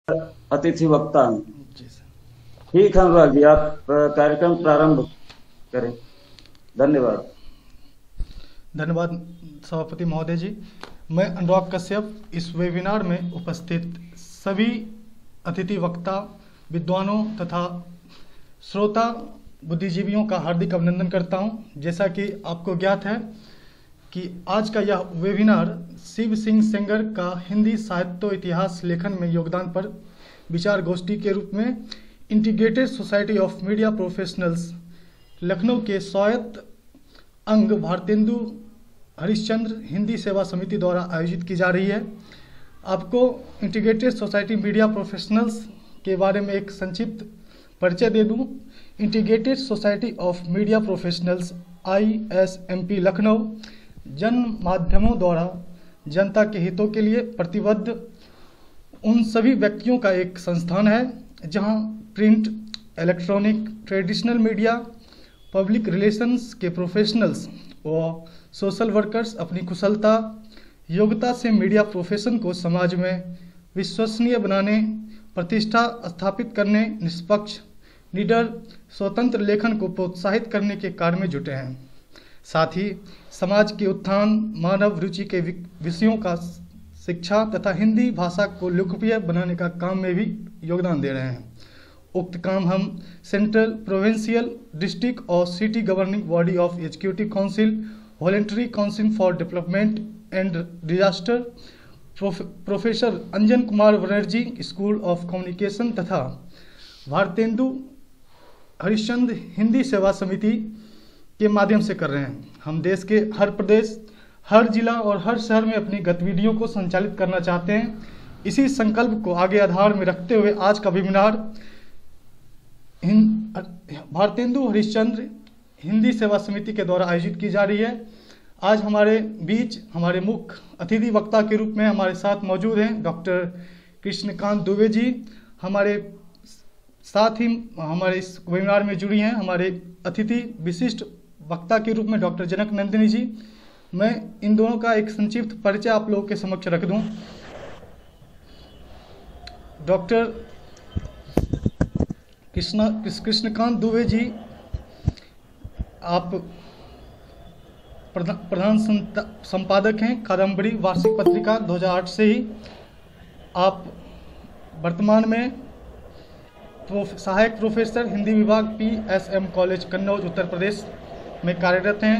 अतिथि वक्ता हैं। जी सर। ठीक है अनुराग जी, आप कार्यक्रम प्रारंभ करें। धन्यवाद। धन्यवाद सभापति महोदय जी। मैं अनुराग कश्यप इस वेबिनार में उपस्थित सभी अतिथि वक्ता, विद्वानों तथा श्रोता बुद्धिजीवियों का हार्दिक अभिनंदन करता हूं। जैसा कि आपको ज्ञात है कि आज का यह वेबिनार शिव सिंह सेंगर का हिंदी साहित्य इतिहास लेखन में योगदान पर विचार गोष्ठी के रूप में integrated society of media professionals Lucknow के स्वायत्त अंग भारतेंदु हरिश्चंद्र हिंदी सेवा समिति द्वारा आयोजित की जा रही है। आपको इंटीग्रेटेड सोसाइटी मीडिया प्रोफेशनल्स के बारे में एक संक्षिप्त परिचय दे दूं। Integrated society of media professionals ISMP Lucknow जन माध्यमों द्वारा जनता के हितों के लिए प्रतिबद्ध उन सभी व्यक्तियों का एक संस्थान है जहां print, electronic, traditional media, public relations के प्रोफेशनल्स और सोशल वर्कर्स अपनी कुशलता, योग्यता से मीडिया प्रोफेशन को समाज में विश्वसनीय बनाने, प्रतिष्ठा स्थापित करने, निष्पक्ष, निडर, स्वतंत्र लेखन को प्रोत्साहित करने के कार्य में जुटे हैं। साथ ही समाज के उत्थान, मानव रुचि के विषयों का शिक्षा तथा हिंदी भाषा को लोकप्रिय बनाने का काम में भी योगदान दे रहे हैं। उक्त काम हम सेंट्रल, प्रोविंशियल, डिस्ट्रिक्ट और city governing body of executive council, voluntary council for development and disaster, professor Anjan Kumar Banerjee school of communication तथा भारतेंदु हरिश्चंद्र हिंदी सेवा समिति के माध्यम से कर रहे हैं। हम देश के हर प्रदेश, हर जिला और हर शहर में अपनी गतिविधियों को संचालित करना चाहते हैं। इसी संकल्प को आगे आधार में रखते हुए आज का वेबिनार भारतेंदु हरिश्चंद्र हिंदी सेवा समिति के द्वारा आयोजित की जा रही है। आज हमारे बीच हमारे मुख्य अतिथि वक्ता के रूप में हमारे साथ मौजूद हैं डॉक्टर कृष्णकांत दुबे जी। हमारे साथ ही हमारे इस वेबिनार में जुड़ी हैं हमारे अतिथि विशिष्ट वक्ता के रूप में डॉक्टर जनक नंदिनी जी। मैं इन दोनों का एक संक्षिप्त परिचय आप लोगों के समक्ष रख दूं। डॉक्टर कृष्णकांत दुबे जी, आप प्रधान संपादक हैं कादम्बरी वार्षिक पत्रिका 2008 से ही। आप वर्तमान में सहायक प्रोफेसर हिंदी विभाग PSM कॉलेज कन्नौज उत्तर प्रदेश में कार्यरत हैं।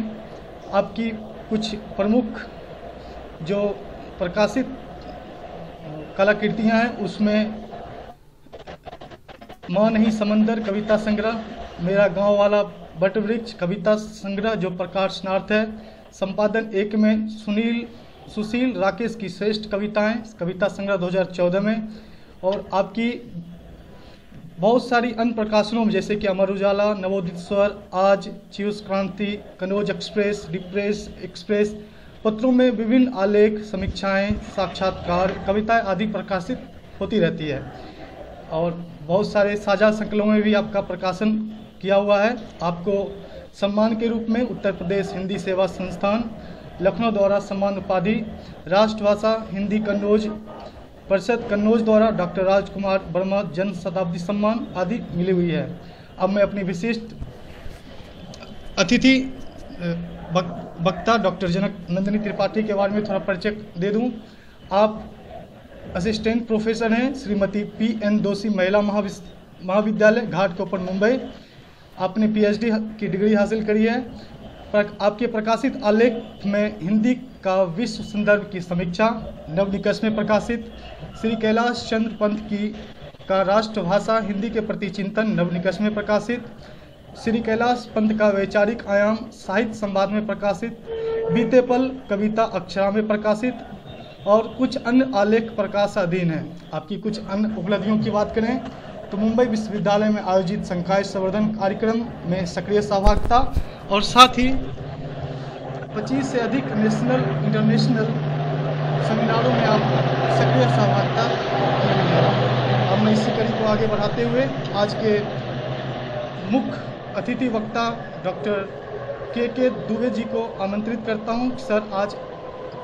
आपकी कुछ प्रमुख जो प्रकाशित कलाकृतियाँ हैं उसमें माँ नहीं समंदर कविता संग्रह, मेरा गांव वाला बट वृक्ष कविता संग्रह जो प्रकाशनार्थ है, संपादन 1 में सुशील राकेश की श्रेष्ठ कविताएं कविता संग्रह 2014 में, और आपकी बहुत सारी अन्य प्रकाशनों में जैसे कि अमर उजाला, नवोदित स्वर, आज, चियूस क्रांति, कनौज एक्सप्रेस, रिप्रेस एक्सप्रेस पत्रों में विभिन्न आलेख, समीक्षाएं, साक्षात्कार, कविताएं आदि प्रकाशित होती रहती है। और बहुत सारे साझा संकलनों में भी आपका प्रकाशन किया हुआ है। आपको सम्मान के रूप में उत्तर प्रदेश हिंदी सेवा संस्थान लखनऊ द्वारा सम्मान उपाधि, राष्ट्रभाषा हिंदी कन्नौज परिषद कन्नौज द्वारा डॉक्टर राजकुमार वर्मा जन शताब्दी सम्मान आदि मिली हुई है। अब मैं अपनी विशिष्ट अतिथि वक्ता डॉक्टर जनक नंदिनी त्रिपाठी के बारे में थोड़ा परिचय दे दूं। आप असिस्टेंट प्रोफेसर हैं श्रीमती PN दोषी महिला महाविद्यालय घाटकोपर मुंबई। आपने PhD की डिग्री हासिल करी है। आपके प्रकाशित आलेख में हिंदी का विश्व संदर्भ की समीक्षा नवनिकष में प्रकाशित, श्री कैलाश चंद्र पंत की का राष्ट्रभाषा हिंदी के प्रति चिंतन नवनिकष में प्रकाशित, श्री कैलाश पंत का वैचारिक आयाम साहित्य संवाद में प्रकाशित, बीते पल कविता अक्षरा में प्रकाशित और कुछ अन्य आलेख प्रकाशाधीन हैं। आपकी कुछ अन्य उपलब्धियों की बात करें तो मुंबई विश्वविद्यालय में आयोजित संकाय संवर्धन कार्यक्रम में सक्रिय सहभागिता और साथ ही 25 से अधिक नेशनल इंटरनेशनल सेमिनारों में आप सक्रिय सहभागिता की हुई है। अब मैं इसी कड़ी को आगे बढ़ाते हुए आज के मुख्य अतिथि वक्ता डॉक्टर के दुबे जी को आमंत्रित करता हूं। सर, आज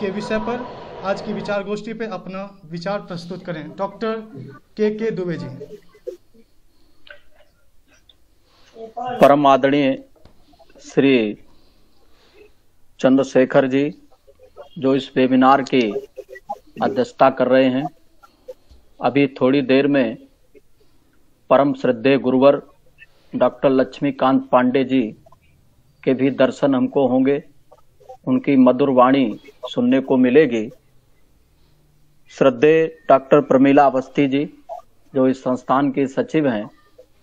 के विषय पर आज की विचार गोष्ठी पे अपना विचार प्रस्तुत करें। डॉक्टर के दुबे जी। परम आदरणीय श्री चंद्रशेखर जी जो इस वेबिनार की अध्यक्षता कर रहे हैं, अभी थोड़ी देर में परम श्रद्धेय गुरुवर डॉक्टर लक्ष्मीकांत पांडे जी के भी दर्शन हमको होंगे, उनकी मधुर वाणी सुनने को मिलेगी। श्रद्धेय डॉक्टर प्रमीला अवस्थी जी जो इस संस्थान की सचिव हैं,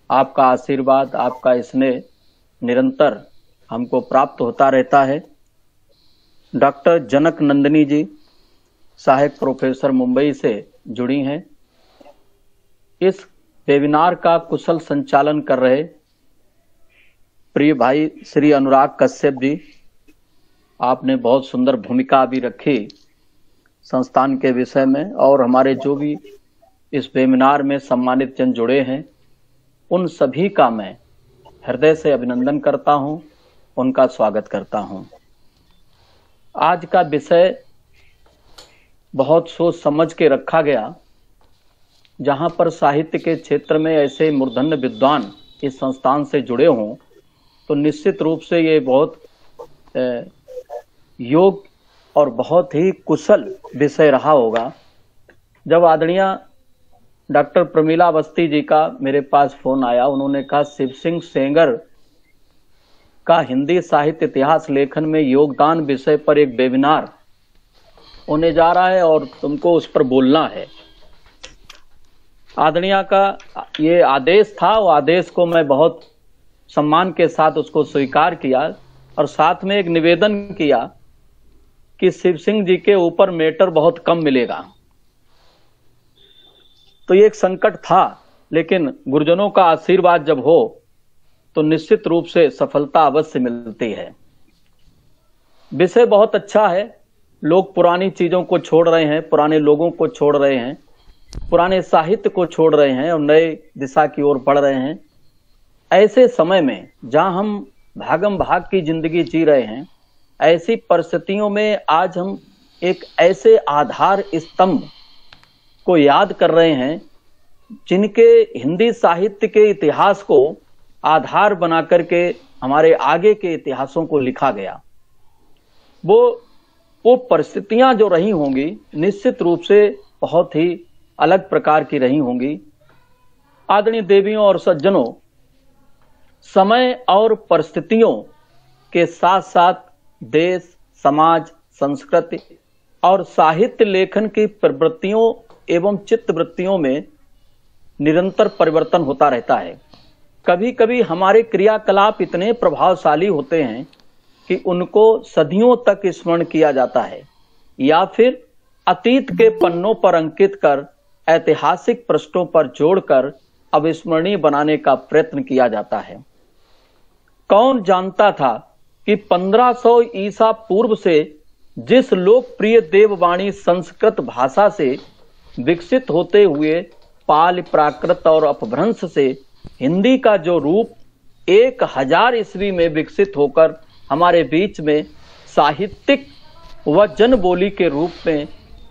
आपका आशीर्वाद, आपका स्नेह निरंतर हमको प्राप्त होता रहता है। डॉक्टर जनक नंदिनी जी सहायक प्रोफेसर मुंबई से जुड़ी हैं। इस वेबिनार का कुशल संचालन कर रहे प्रिय भाई श्री अनुराग कश्यप जी, आपने बहुत सुंदर भूमिका भी रखी संस्थान के विषय में, और हमारे जो भी इस वेबिनार में सम्मानित जन जुड़े हैं उन सभी का मैं हृदय से अभिनंदन करता हूं, उनका स्वागत करता हूं। आज का विषय बहुत सोच समझ के रखा गया, जहां पर साहित्य के क्षेत्र में ऐसे मूर्धन्य विद्वान इस संस्थान से जुड़े हों तो निश्चित रूप से ये बहुत योग्य और बहुत ही कुशल विषय रहा होगा। जब आदरणीय डॉक्टर प्रमीला अवस्थी जी का मेरे पास फोन आया, उन्होंने कहा शिव सिंह सेंगर का हिंदी साहित्य इतिहास लेखन में योगदान विषय पर एक वेबिनार होने जा रहा है और तुमको उस पर बोलना है। आदरणीय का ये आदेश था, वो आदेश को मैं बहुत सम्मान के साथ उसको स्वीकार किया और साथ में एक निवेदन किया कि शिव सिंह जी के ऊपर मैटर बहुत कम मिलेगा। तो ये एक संकट था, लेकिन गुरुजनों का आशीर्वाद जब हो तो निश्चित रूप से सफलता अवश्य मिलती है। विषय बहुत अच्छा है, लोग पुरानी चीजों को छोड़ रहे हैं, पुराने लोगों को छोड़ रहे हैं, पुराने साहित्य को छोड़ रहे हैं और नए दिशा की ओर बढ़ रहे हैं। ऐसे समय में जहां हम भागम भाग की जिंदगी जी रहे हैं, ऐसी परिस्थितियों में आज हम एक ऐसे आधार स्तंभ को याद कर रहे हैं जिनके हिंदी साहित्य के इतिहास को आधार बना करके हमारे आगे के इतिहासों को लिखा गया। वो परिस्थितियां जो रही होंगी निश्चित रूप से बहुत ही अलग प्रकार की रही होंगी। आदरणीय देवियों और सज्जनों, समय और परिस्थितियों के साथ साथ देश, समाज, संस्कृति और साहित्य लेखन की प्रवृत्तियों एवं चित्तवृत्तियों में निरंतर परिवर्तन होता रहता है। कभी कभी हमारे क्रियाकलाप इतने प्रभावशाली होते हैं कि उनको सदियों तक स्मरण किया जाता है या फिर अतीत के पन्नों पर अंकित कर ऐतिहासिक पृष्ठों पर जोड़कर अविस्मरणीय बनाने का प्रयत्न किया जाता है। कौन जानता था कि 1500 ईसा पूर्व से जिस लोकप्रिय देववाणी संस्कृत भाषा से विकसित होते हुए पाल, प्राकृत और अपभ्रंश से हिंदी का जो रूप 1000 ईस्वी में विकसित होकर हमारे बीच में साहित्यिक व जनबोली के रूप में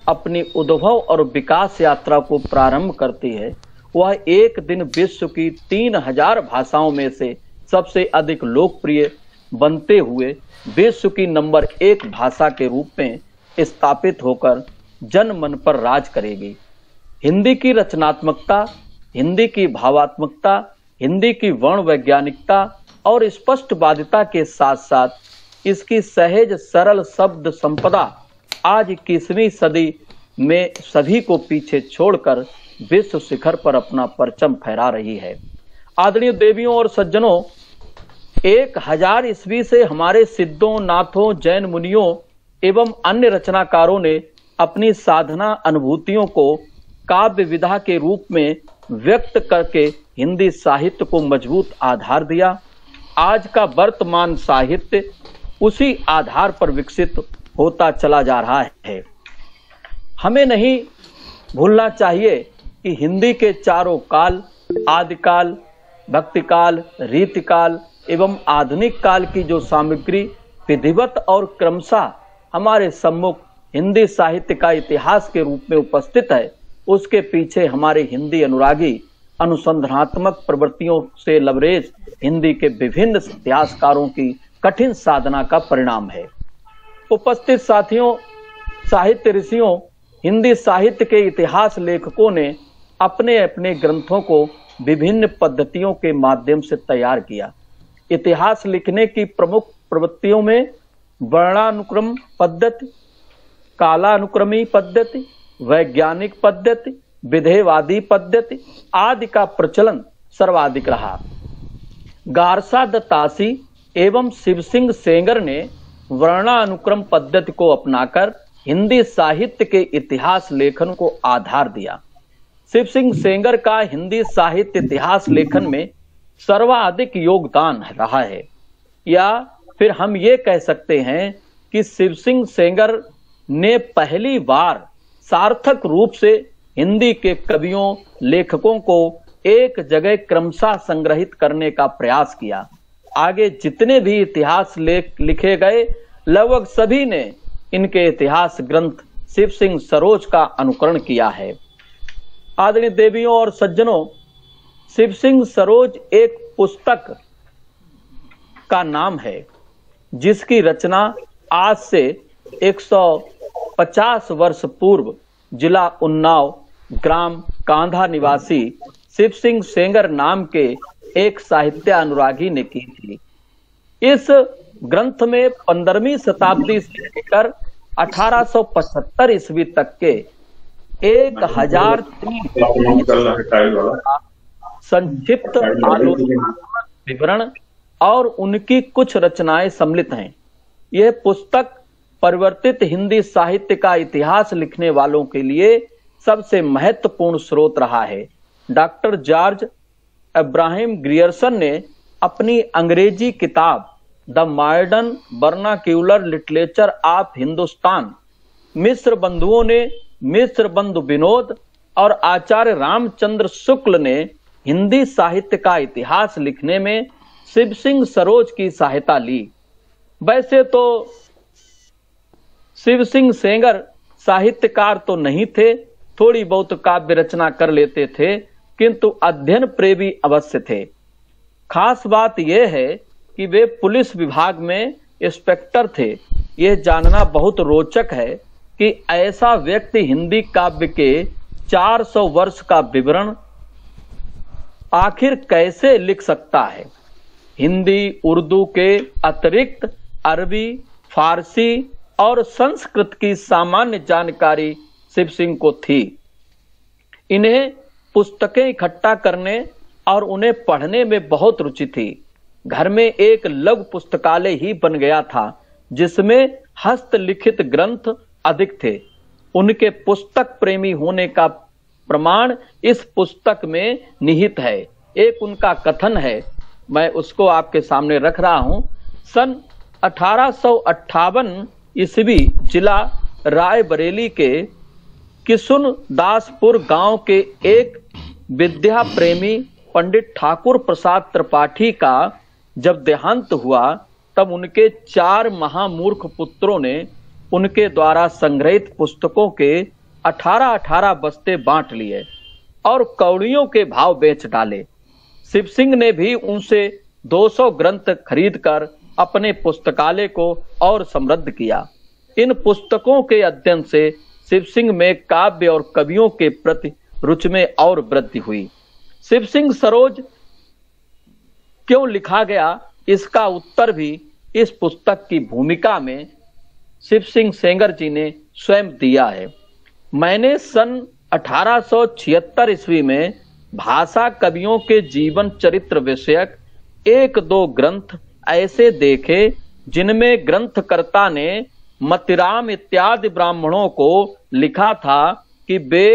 अपनी उद्भव और विकास यात्रा को प्रारंभ करती है, वह एक दिन विश्व की 3000 भाषाओं में से सबसे अधिक लोकप्रिय बनते हुए विश्व की नंबर 1 भाषा के रूप में स्थापित होकर जन मन पर राज करेगी। हिंदी की रचनात्मकता, हिंदी की भावात्मकता, हिंदी की वर्ण वैज्ञानिकता और स्पष्टवादिता के साथ साथ इसकी सहज सरल शब्द संपदा आज 21वीं सदी में सभी को पीछे छोड़कर विश्व शिखर पर अपना परचम फहरा रही है। आदरणीय देवियों और सज्जनों, 1000 ईस्वी से हमारे सिद्धों, नाथों, जैन मुनियों एवं अन्य रचनाकारों ने अपनी साधना अनुभूतियों को काव्य विधा के रूप में व्यक्त करके हिंदी साहित्य को मजबूत आधार दिया। आज का वर्तमान साहित्य उसी आधार पर विकसित होता चला जा रहा है। हमें नहीं भूलना चाहिए कि हिंदी के चारों काल, आदिकाल, भक्तिकाल, रीतिकाल एवं आधुनिक काल की जो सामग्री विधिवत और क्रमशः हमारे सम्मुख हिंदी साहित्य का इतिहास के रूप में उपस्थित है, उसके पीछे हमारे हिंदी अनुरागी अनुसंधानात्मक प्रवृत्तियों से लबरेज हिंदी के विभिन्न इतिहासकारों की कठिन साधना का परिणाम है। उपस्थित साथियों, साहित्य ऋषियों, हिंदी साहित्य के इतिहास लेखकों ने अपने अपने ग्रंथों को विभिन्न पद्धतियों के माध्यम से तैयार किया। इतिहास लिखने की प्रमुख प्रवृत्तियों में वर्णानुक्रम पद्धति, कालानुक्रमी पद्धति, वैज्ञानिक पद्धति, विधेयवादी पद्धति आदि का प्रचलन सर्वाधिक रहा। गारसा दत्तासी एवं शिव सिंह सेंगर ने वर्णानुक्रम पद्धति को अपनाकर हिंदी साहित्य के इतिहास लेखन को आधार दिया। शिव सिंह सेंगर का हिंदी साहित्य इतिहास लेखन में सर्वाधिक योगदान रहा है, या फिर हम ये कह सकते हैं कि शिव सिंह सेंगर ने पहली बार सार्थक रूप से हिंदी के कवियों, लेखकों को एक जगह क्रमशः संग्रहित करने का प्रयास किया। आगे जितने भी इतिहास लेख लिखे गए, लगभग सभी ने इनके इतिहास ग्रंथ शिव सिंह सरोज का अनुकरण किया है। आदरणीय देवियों और सज्जनों, शिव सिंह सरोज एक पुस्तक का नाम है जिसकी रचना आज से 150 वर्ष पूर्व जिला उन्नाव, ग्राम कांधा निवासी शिव सिंह सेंगर नाम के एक साहित्य अनुरागी ने की थी। इस ग्रंथ में 15वीं शताब्दी से लेकर 1875 ईस्वी तक के 1003 संक्षिप्त आलोचनात्मक विवरण और उनकी कुछ रचनाएं सम्मिलित हैं। यह पुस्तक परिवर्तित हिंदी साहित्य का इतिहास लिखने वालों के लिए सबसे महत्वपूर्ण स्रोत रहा है। डॉक्टर जॉर्ज अब्राहम ग्रियर्सन ने अपनी अंग्रेजी किताब the modern vernacular literature of Hindustan, मिस्र बंधुओं ने मिस्र बंधु विनोद और आचार्य रामचंद्र शुक्ल ने हिंदी साहित्य का इतिहास लिखने में शिव सिंह सरोज की सहायता ली। वैसे तो शिव सिंह सेंगर साहित्यकार तो नहीं थे, थोड़ी बहुत काव्य रचना कर लेते थे, किंतु अध्ययन प्रेमी अवश्य थे। खास बात यह है कि वे पुलिस विभाग में इंस्पेक्टर थे। यह जानना बहुत रोचक है कि ऐसा व्यक्ति हिंदी काव्य के 400 वर्ष का विवरण आखिर कैसे लिख सकता है। हिंदी, उर्दू के अतिरिक्त अरबी, फारसी और संस्कृत की सामान्य जानकारी शिव सिंह को थी। इन्हें पुस्तकें इकट्ठा करने और उन्हें पढ़ने में बहुत रुचि थी। घर में एक लघु पुस्तकालय ही बन गया था जिसमें हस्तलिखित ग्रंथ अधिक थे। उनके पुस्तक प्रेमी होने का प्रमाण इस पुस्तक में निहित है। एक उनका कथन है, मैं उसको आपके सामने रख रहा हूं। सन 1858 ईस्वी जिला रायबरेली के किशुन दासपुर गांव के एक विद्या प्रेमी पंडित ठाकुर प्रसाद त्रिपाठी का जब देहांत हुआ, तब उनके 4 महामूर्ख पुत्रों ने उनके द्वारा संग्रहित पुस्तकों के 18-18 बस्ते बांट लिए और कौड़ियों के भाव बेच डाले। शिव सिंह ने भी उनसे 200 ग्रंथ खरीदकर अपने पुस्तकालय को और समृद्ध किया। इन पुस्तकों के अध्ययन से शिव सिंह में काव्य और कवियों के प्रति रुचि में और वृद्धि हुई। शिव सिंह सरोज क्यों लिखा गया, इसका उत्तर भी इस पुस्तक की भूमिका में शिव सिंह सेंगर जी ने स्वयं दिया है। मैंने सन 1876 ईस्वी में भाषा कवियों के जीवन चरित्र विषयक 1-2 ग्रंथ ऐसे देखे जिनमें ग्रंथकर्ता ने मतिराम इत्यादि ब्राह्मणों को लिखा था कि वे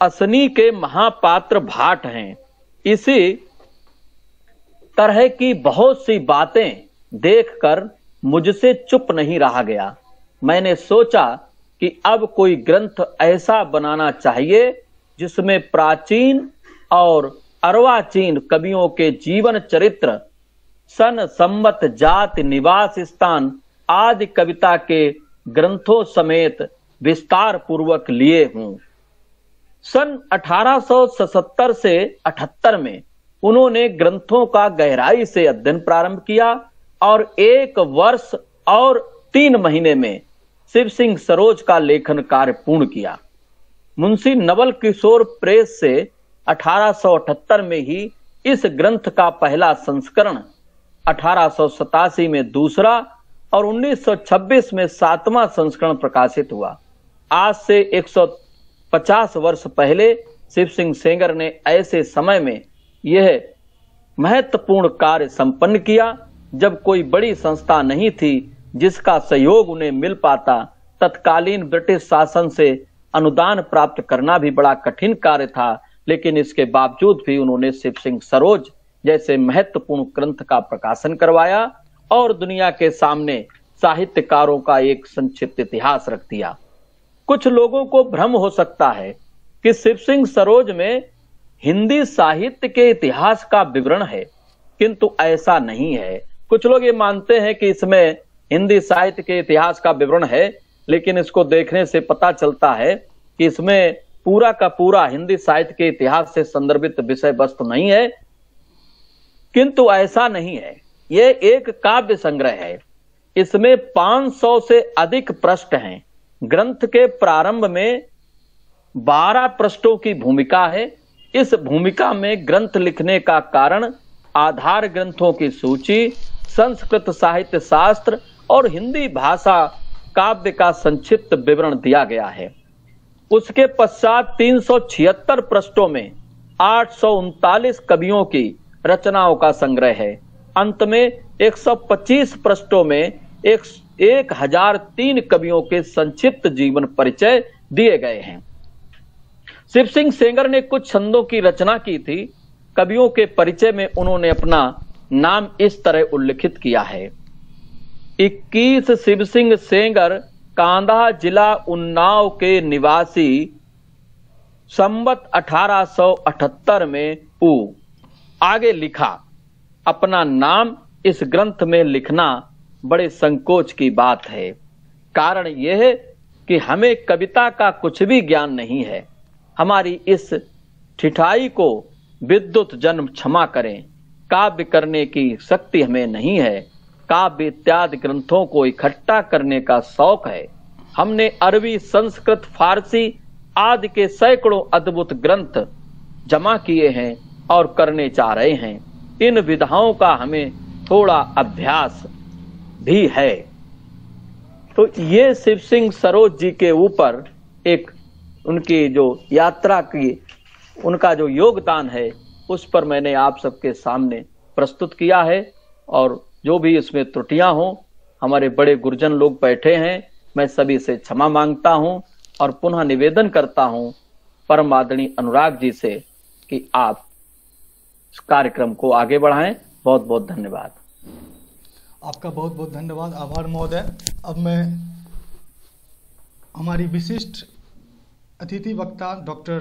असनी के महापात्र भाट हैं। इसी तरह की बहुत सी बातें देखकर मुझसे चुप नहीं रहा गया। मैंने सोचा कि अब कोई ग्रंथ ऐसा बनाना चाहिए जिसमें प्राचीन और अर्वाचीन कवियों के जीवन चरित्र, सन, संवत, जाति, निवास स्थान आदि कविता के ग्रंथों समेत विस्तार पूर्वक लिए हूं। सन 1877 से 78 में उन्होंने ग्रंथों का गहराई से अध्ययन प्रारंभ किया और 1 वर्ष और 3 महीने में शिव सिंह सरोज का लेखन कार्य पूर्ण किया। मुंशी नवल किशोर प्रेस से 1878 में ही इस ग्रंथ का पहला संस्करण, 1887 में दूसरा और 1926 में 7वां संस्करण प्रकाशित हुआ। आज से 150 वर्ष पहले शिव सिंह सेंगर ने ऐसे समय में यह महत्वपूर्ण कार्य संपन्न किया जब कोई बड़ी संस्था नहीं थी जिसका सहयोग उन्हें मिल पाता। तत्कालीन ब्रिटिश शासन से अनुदान प्राप्त करना भी बड़ा कठिन कार्य था, लेकिन इसके बावजूद भी उन्होंने शिव सिंह सरोज जैसे महत्वपूर्ण ग्रंथ का प्रकाशन करवाया और दुनिया के सामने साहित्यकारों का एक संक्षिप्त इतिहास रख दिया। कुछ लोगों को भ्रम हो सकता है कि शिव सिंह सरोज में हिंदी साहित्य के इतिहास का विवरण है, किंतु ऐसा नहीं है। कुछ लोग ये मानते हैं कि इसमें हिंदी साहित्य के इतिहास का विवरण है, लेकिन इसको देखने से पता चलता है कि इसमें पूरा का पूरा हिंदी साहित्य के इतिहास से संदर्भित विषय वस्तु नहीं है, किंतु ऐसा नहीं है। ये एक काव्य संग्रह है। इसमें 500 से अधिक पृष्ठ हैं। ग्रंथ के प्रारंभ में 12 पृष्ठों की भूमिका है। इस भूमिका में ग्रंथ लिखने का कारण, आधार ग्रंथों की सूची, संस्कृत साहित्य शास्त्र और हिंदी भाषा काव्य का संक्षिप्त विवरण दिया गया है। उसके पश्चात 376 पृष्ठों में 839 कवियों की रचनाओं का संग्रह है। अंत में 125 पृष्ठों में 1003 कवियों के संक्षिप्त जीवन परिचय दिए गए हैं। शिव सिंह सेंगर ने कुछ छंदों की रचना की थी। कवियों के परिचय में उन्होंने अपना नाम इस तरह उल्लिखित किया है: 21 शिव सिंह सेंगर, कांधा जिला उन्नाव के निवासी, संवत 1878 में ऊ। आगे लिखा। अपना नाम इस ग्रंथ में लिखना बड़े संकोच की बात है। कारण यह है कि हमें कविता का कुछ भी ज्ञान नहीं है। हमारी इस ठिठाई को विद्युत जन्म क्षमा करें। काव्य करने की शक्ति हमें नहीं है। काव्य इत्यादि ग्रंथों को इकट्ठा करने का शौक है। हमने अरबी, संस्कृत, फारसी आदि के सैकड़ों अद्भुत ग्रंथ जमा किए हैं और करने चाह रहे हैं। इन विधाओं का हमें थोड़ा अभ्यास भी है। तो ये शिव सिंह सरोज जी के ऊपर एक उनकी जो यात्रा की, उनका जो योगदान है, उस पर मैंने आप सबके सामने प्रस्तुत किया है। और जो भी इसमें त्रुटियां हों, हमारे बड़े गुरुजन लोग बैठे हैं, मैं सभी से क्षमा मांगता हूं और पुनः निवेदन करता हूं परम आदरणीय अनुराग जी से कि आप इस कार्यक्रम को आगे बढ़ाएं। बहुत बहुत धन्यवाद। आपका बहुत बहुत धन्यवाद, आभार महोदय। अब मैं हमारी विशिष्ट अतिथि वक्ता डॉक्टर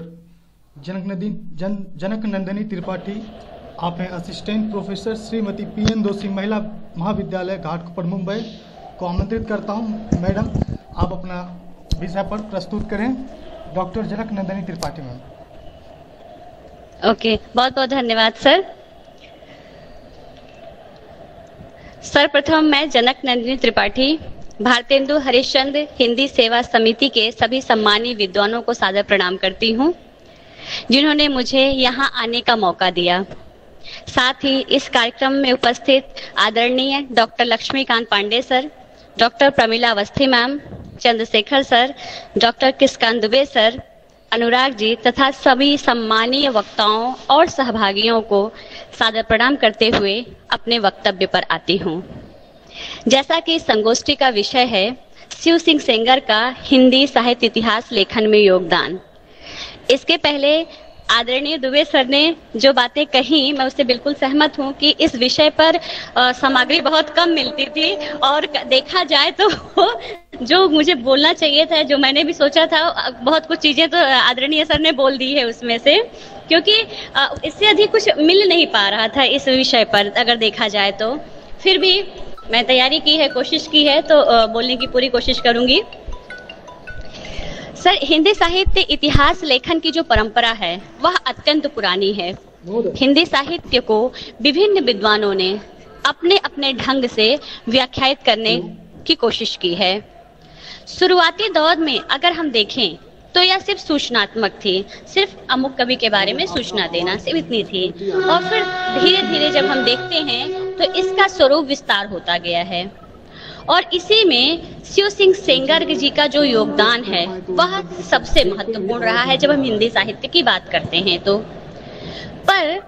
जनक नंदिनी त्रिपाठी, आप हैं असिस्टेंट प्रोफेसर श्रीमती PN दोषी महिला महाविद्यालय घाटकोपर मुंबई, को आमंत्रित करता हूं। मैडम, आप अपना विषय पर प्रस्तुत करें। डॉक्टर जनक नंदिनी त्रिपाठी मैम। ओके, बहुत बहुत धन्यवाद सर। सर्वप्रथम मैं जनक नंदिनी त्रिपाठी भारतेंदु हरिश्चंद्र हिंदी सेवा समिति के सभी सम्मानीय विद्वानों को सादर प्रणाम करती हूं, जिन्होंने मुझे यहां आने का मौका दिया। साथ ही इस कार्यक्रम में उपस्थित आदरणीय doctor Laxmikant Pandey sir, doctor Pramila Awasthi ma'am, Chandrashekhar sir, doctor Kiskant Dubey sir, Anurag ji तथा सभी सम्मानीय वक्ताओं और सहभागियों को सादर प्रणाम करते हुए अपने वक्तव्य पर आती हूँ। जैसा कि संगोष्ठी का विषय है शिव सिंह सेंगर का हिंदी साहित्य इतिहास लेखन में योगदान, इसके पहले आदरणीय दुबे सर ने जो बातें कही, मैं उससे बिल्कुल सहमत हूं कि इस विषय पर सामग्री बहुत कम मिलती थी और देखा जाए तो जो मुझे बोलना चाहिए था, जो मैंने भी सोचा था, बहुत कुछ चीजें तो आदरणीय सर ने बोल दी है उसमें से, क्योंकि इससे अधिक कुछ मिल नहीं पा रहा था इस विषय पर अगर देखा जाए तो। फिर भी मैं तैयारी की है, कोशिश की है, तो बोलने की पूरी कोशिश करूंगी। सर, हिंदी साहित्य इतिहास लेखन की जो परंपरा है वह अत्यंत पुरानी है। हिंदी साहित्य को विभिन्न विद्वानों ने अपने अपने ढंग से व्याख्यायित करने की कोशिश की है। शुरुआती दौर में अगर हम देखें तो यह सिर्फ सूचनात्मक थी, सिर्फ अमुक कवि के बारे में सूचना देना, सिर्फ इतनी थी। और फिर धीरे धीरे जब हम देखते हैं तो इसका स्वरूप विस्तार होता गया है और इसी में शिव सिंह सेंगर जी का जो योगदान है वह सबसे महत्वपूर्ण रहा है जब हम हिंदी साहित्य की बात करते हैं। तो पर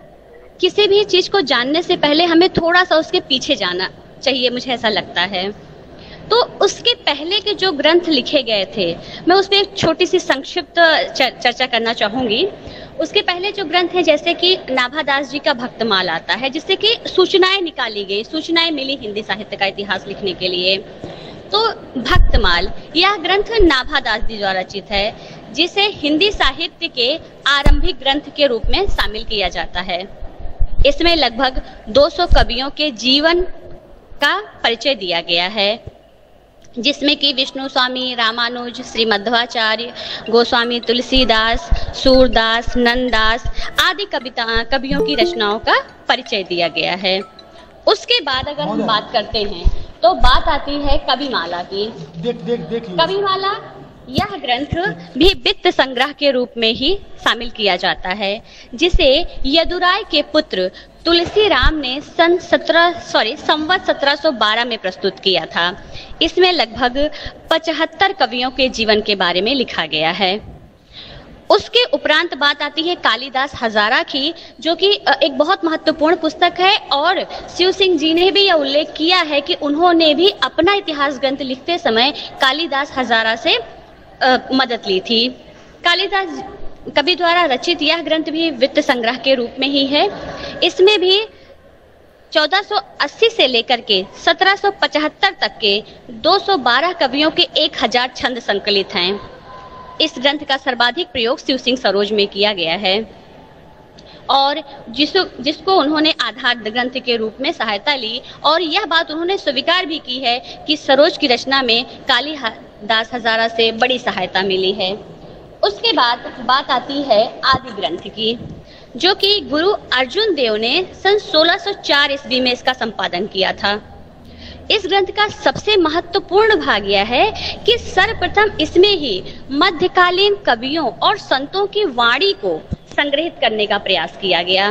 किसी भी चीज को जानने से पहले हमें थोड़ा सा उसके पीछे जाना चाहिए, मुझे ऐसा लगता है। तो उसके पहले के जो ग्रंथ लिखे गए थे, मैं उसमें एक छोटी सी संक्षिप्त चर्चा करना चाहूंगी। उसके पहले जो ग्रंथ हैं, जैसे कि नाभादास जी का भक्तमाल आता है, जिससे कि सूचनाएं निकाली गई, सूचनाएं मिली हिंदी साहित्य का इतिहास लिखने के लिए। तो भक्तमाल यह ग्रंथ नाभादास जी द्वारा रचित है, जिसे हिंदी साहित्य के आरंभिक ग्रंथ के रूप में शामिल किया जाता है। इसमें लगभग 200 कवियों के जीवन का परिचय दिया गया है, जिसमें कि विष्णु स्वामी, रामानुज, श्री मध्वाचार्य, गोस्वामी तुलसीदास, सूरदास, नंददास आदि कवियों की रचनाओं का परिचय दिया गया है। उसके बाद अगर हम बात करते हैं तो बात आती है कविमाला की। देख कविमाला यह ग्रंथ भी वित्त संग्रह के रूप में ही शामिल किया जाता है, जिसे यदुराय के पुत्र तुलसीराम ने संवत 1712 में प्रस्तुत किया था। इसमें लगभग 75 कवियों के जीवन के बारे में लिखा गया है। उसके उपरांत बात आती है कालिदास हजारा की, जो कि एक बहुत महत्वपूर्ण पुस्तक है और शिव सिंह जी ने भी यह उल्लेख किया है कि उन्होंने भी अपना इतिहास ग्रंथ लिखते समय कालिदास हजारा से मदद ली थी। कालिदास कवि द्वारा रचित यह ग्रंथ भी वित्त संग्रह के रूप में ही है। इसमें भी 1480 से लेकर के 1775 तक के 212 कवियों के 1000 छंद संकलित हैं। इस ग्रंथ का सर्वाधिक प्रयोग शिव सिंह सरोज में किया गया है और जिसको उन्होंने आधार ग्रंथ के रूप में सहायता ली, और यह बात उन्होंने स्वीकार भी की है कि सरोज की रचना में कालिदास हजारा से बड़ी सहायता मिली है। उसके बाद बात आती है आदि ग्रंथ की, जो कि गुरु अर्जुन देव ने सन 1604 ईस्वी में इसका संपादन किया था। इस ग्रंथ का सबसे महत्वपूर्ण भाग यह है कि सर्वप्रथम इसमें ही मध्यकालीन कवियों और संतों की वाणी को संग्रहित करने का प्रयास किया गया।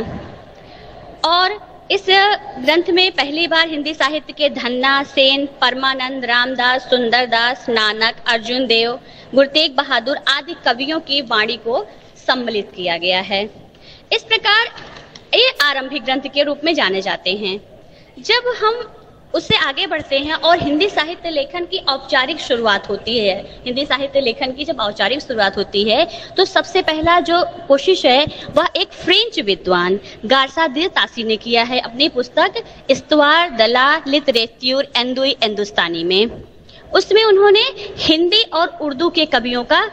और इस ग्रंथ में पहली बार हिंदी साहित्य के धन्ना सेन, परमानंद, रामदास, सुंदरदास, नानक, अर्जुन देव, गुरु तेग बहादुर आदि कवियों की वाणी को सम्मिलित किया गया है। इस प्रकार ये आरंभिक ग्रंथ के रूप में जाने जाते हैं। जब हम उससे आगे बढ़ते हैं और हिंदी साहित्य लेखन की औपचारिक शुरुआत होती है, हिंदी साहित्य लेखन की जब औपचारिक शुरुआत होती है तो सबसे पहला जो कोशिश है वह एक फ्रेंच विद्वान गार्सा दे तासी ने किया है अपनी पुस्तक इस्तवार द ला लिटरेच्यूर हिंदुस्तानी में। उसमें उन्होंने हिंदी और उर्दू के कवियों का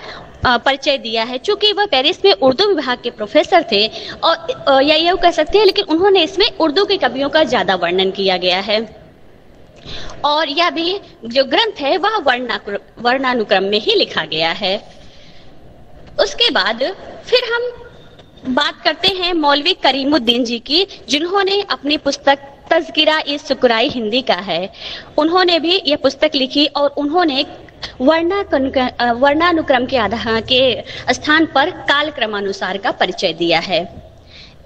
परिचय दिया है। चूंकि वह पेरिस में उर्दू विभाग के प्रोफेसर थे और या ये कह सकते हैं, लेकिन उन्होंने इसमें उर्दू के कवियों का ज्यादा वर्णन किया गया है। और यह भी जो ग्रंथ है वह वर्णानुक्रम में ही लिखा गया है। उसके बाद फिर हम बात करते हैं मौलवी करीमुद्दीन जी की, जिन्होंने अपनी पुस्तक तज़किरा ई सुकराई हिंदी का है, उन्होंने भी यह पुस्तक लिखी और उन्होंने वर्णानुक्रम के आधार के स्थान पर कालक्रमानुसार का परिचय दिया है।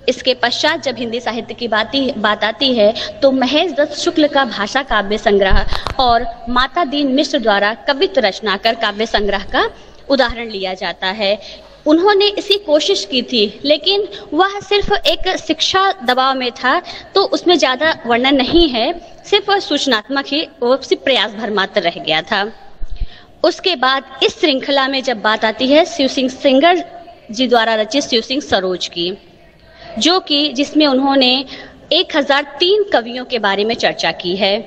इसके पश्चात जब हिंदी साहित्य की बात आती है तो महेश दत्त शुक्ल का भाषा काव्य संग्रह और माता दीन मिश्र द्वारा कवित्व रचनाकर काव्य संग्रह का उदाहरण लिया जाता है। उन्होंने इसी कोशिश की थी, लेकिन वह सिर्फ एक शिक्षा दबाव में था तो उसमें ज्यादा वर्णन नहीं है, सिर्फ सूचनात्मक ही वो सिर्फ प्रयास भर मात्र रह गया था। उसके बाद इस श्रृंखला में जब बात आती है शिव सिंह सेंगर जी द्वारा रचित शिव सिंह सरोज की, जो कि जिसमें उन्होंने 1003 कवियों के बारे में चर्चा की है।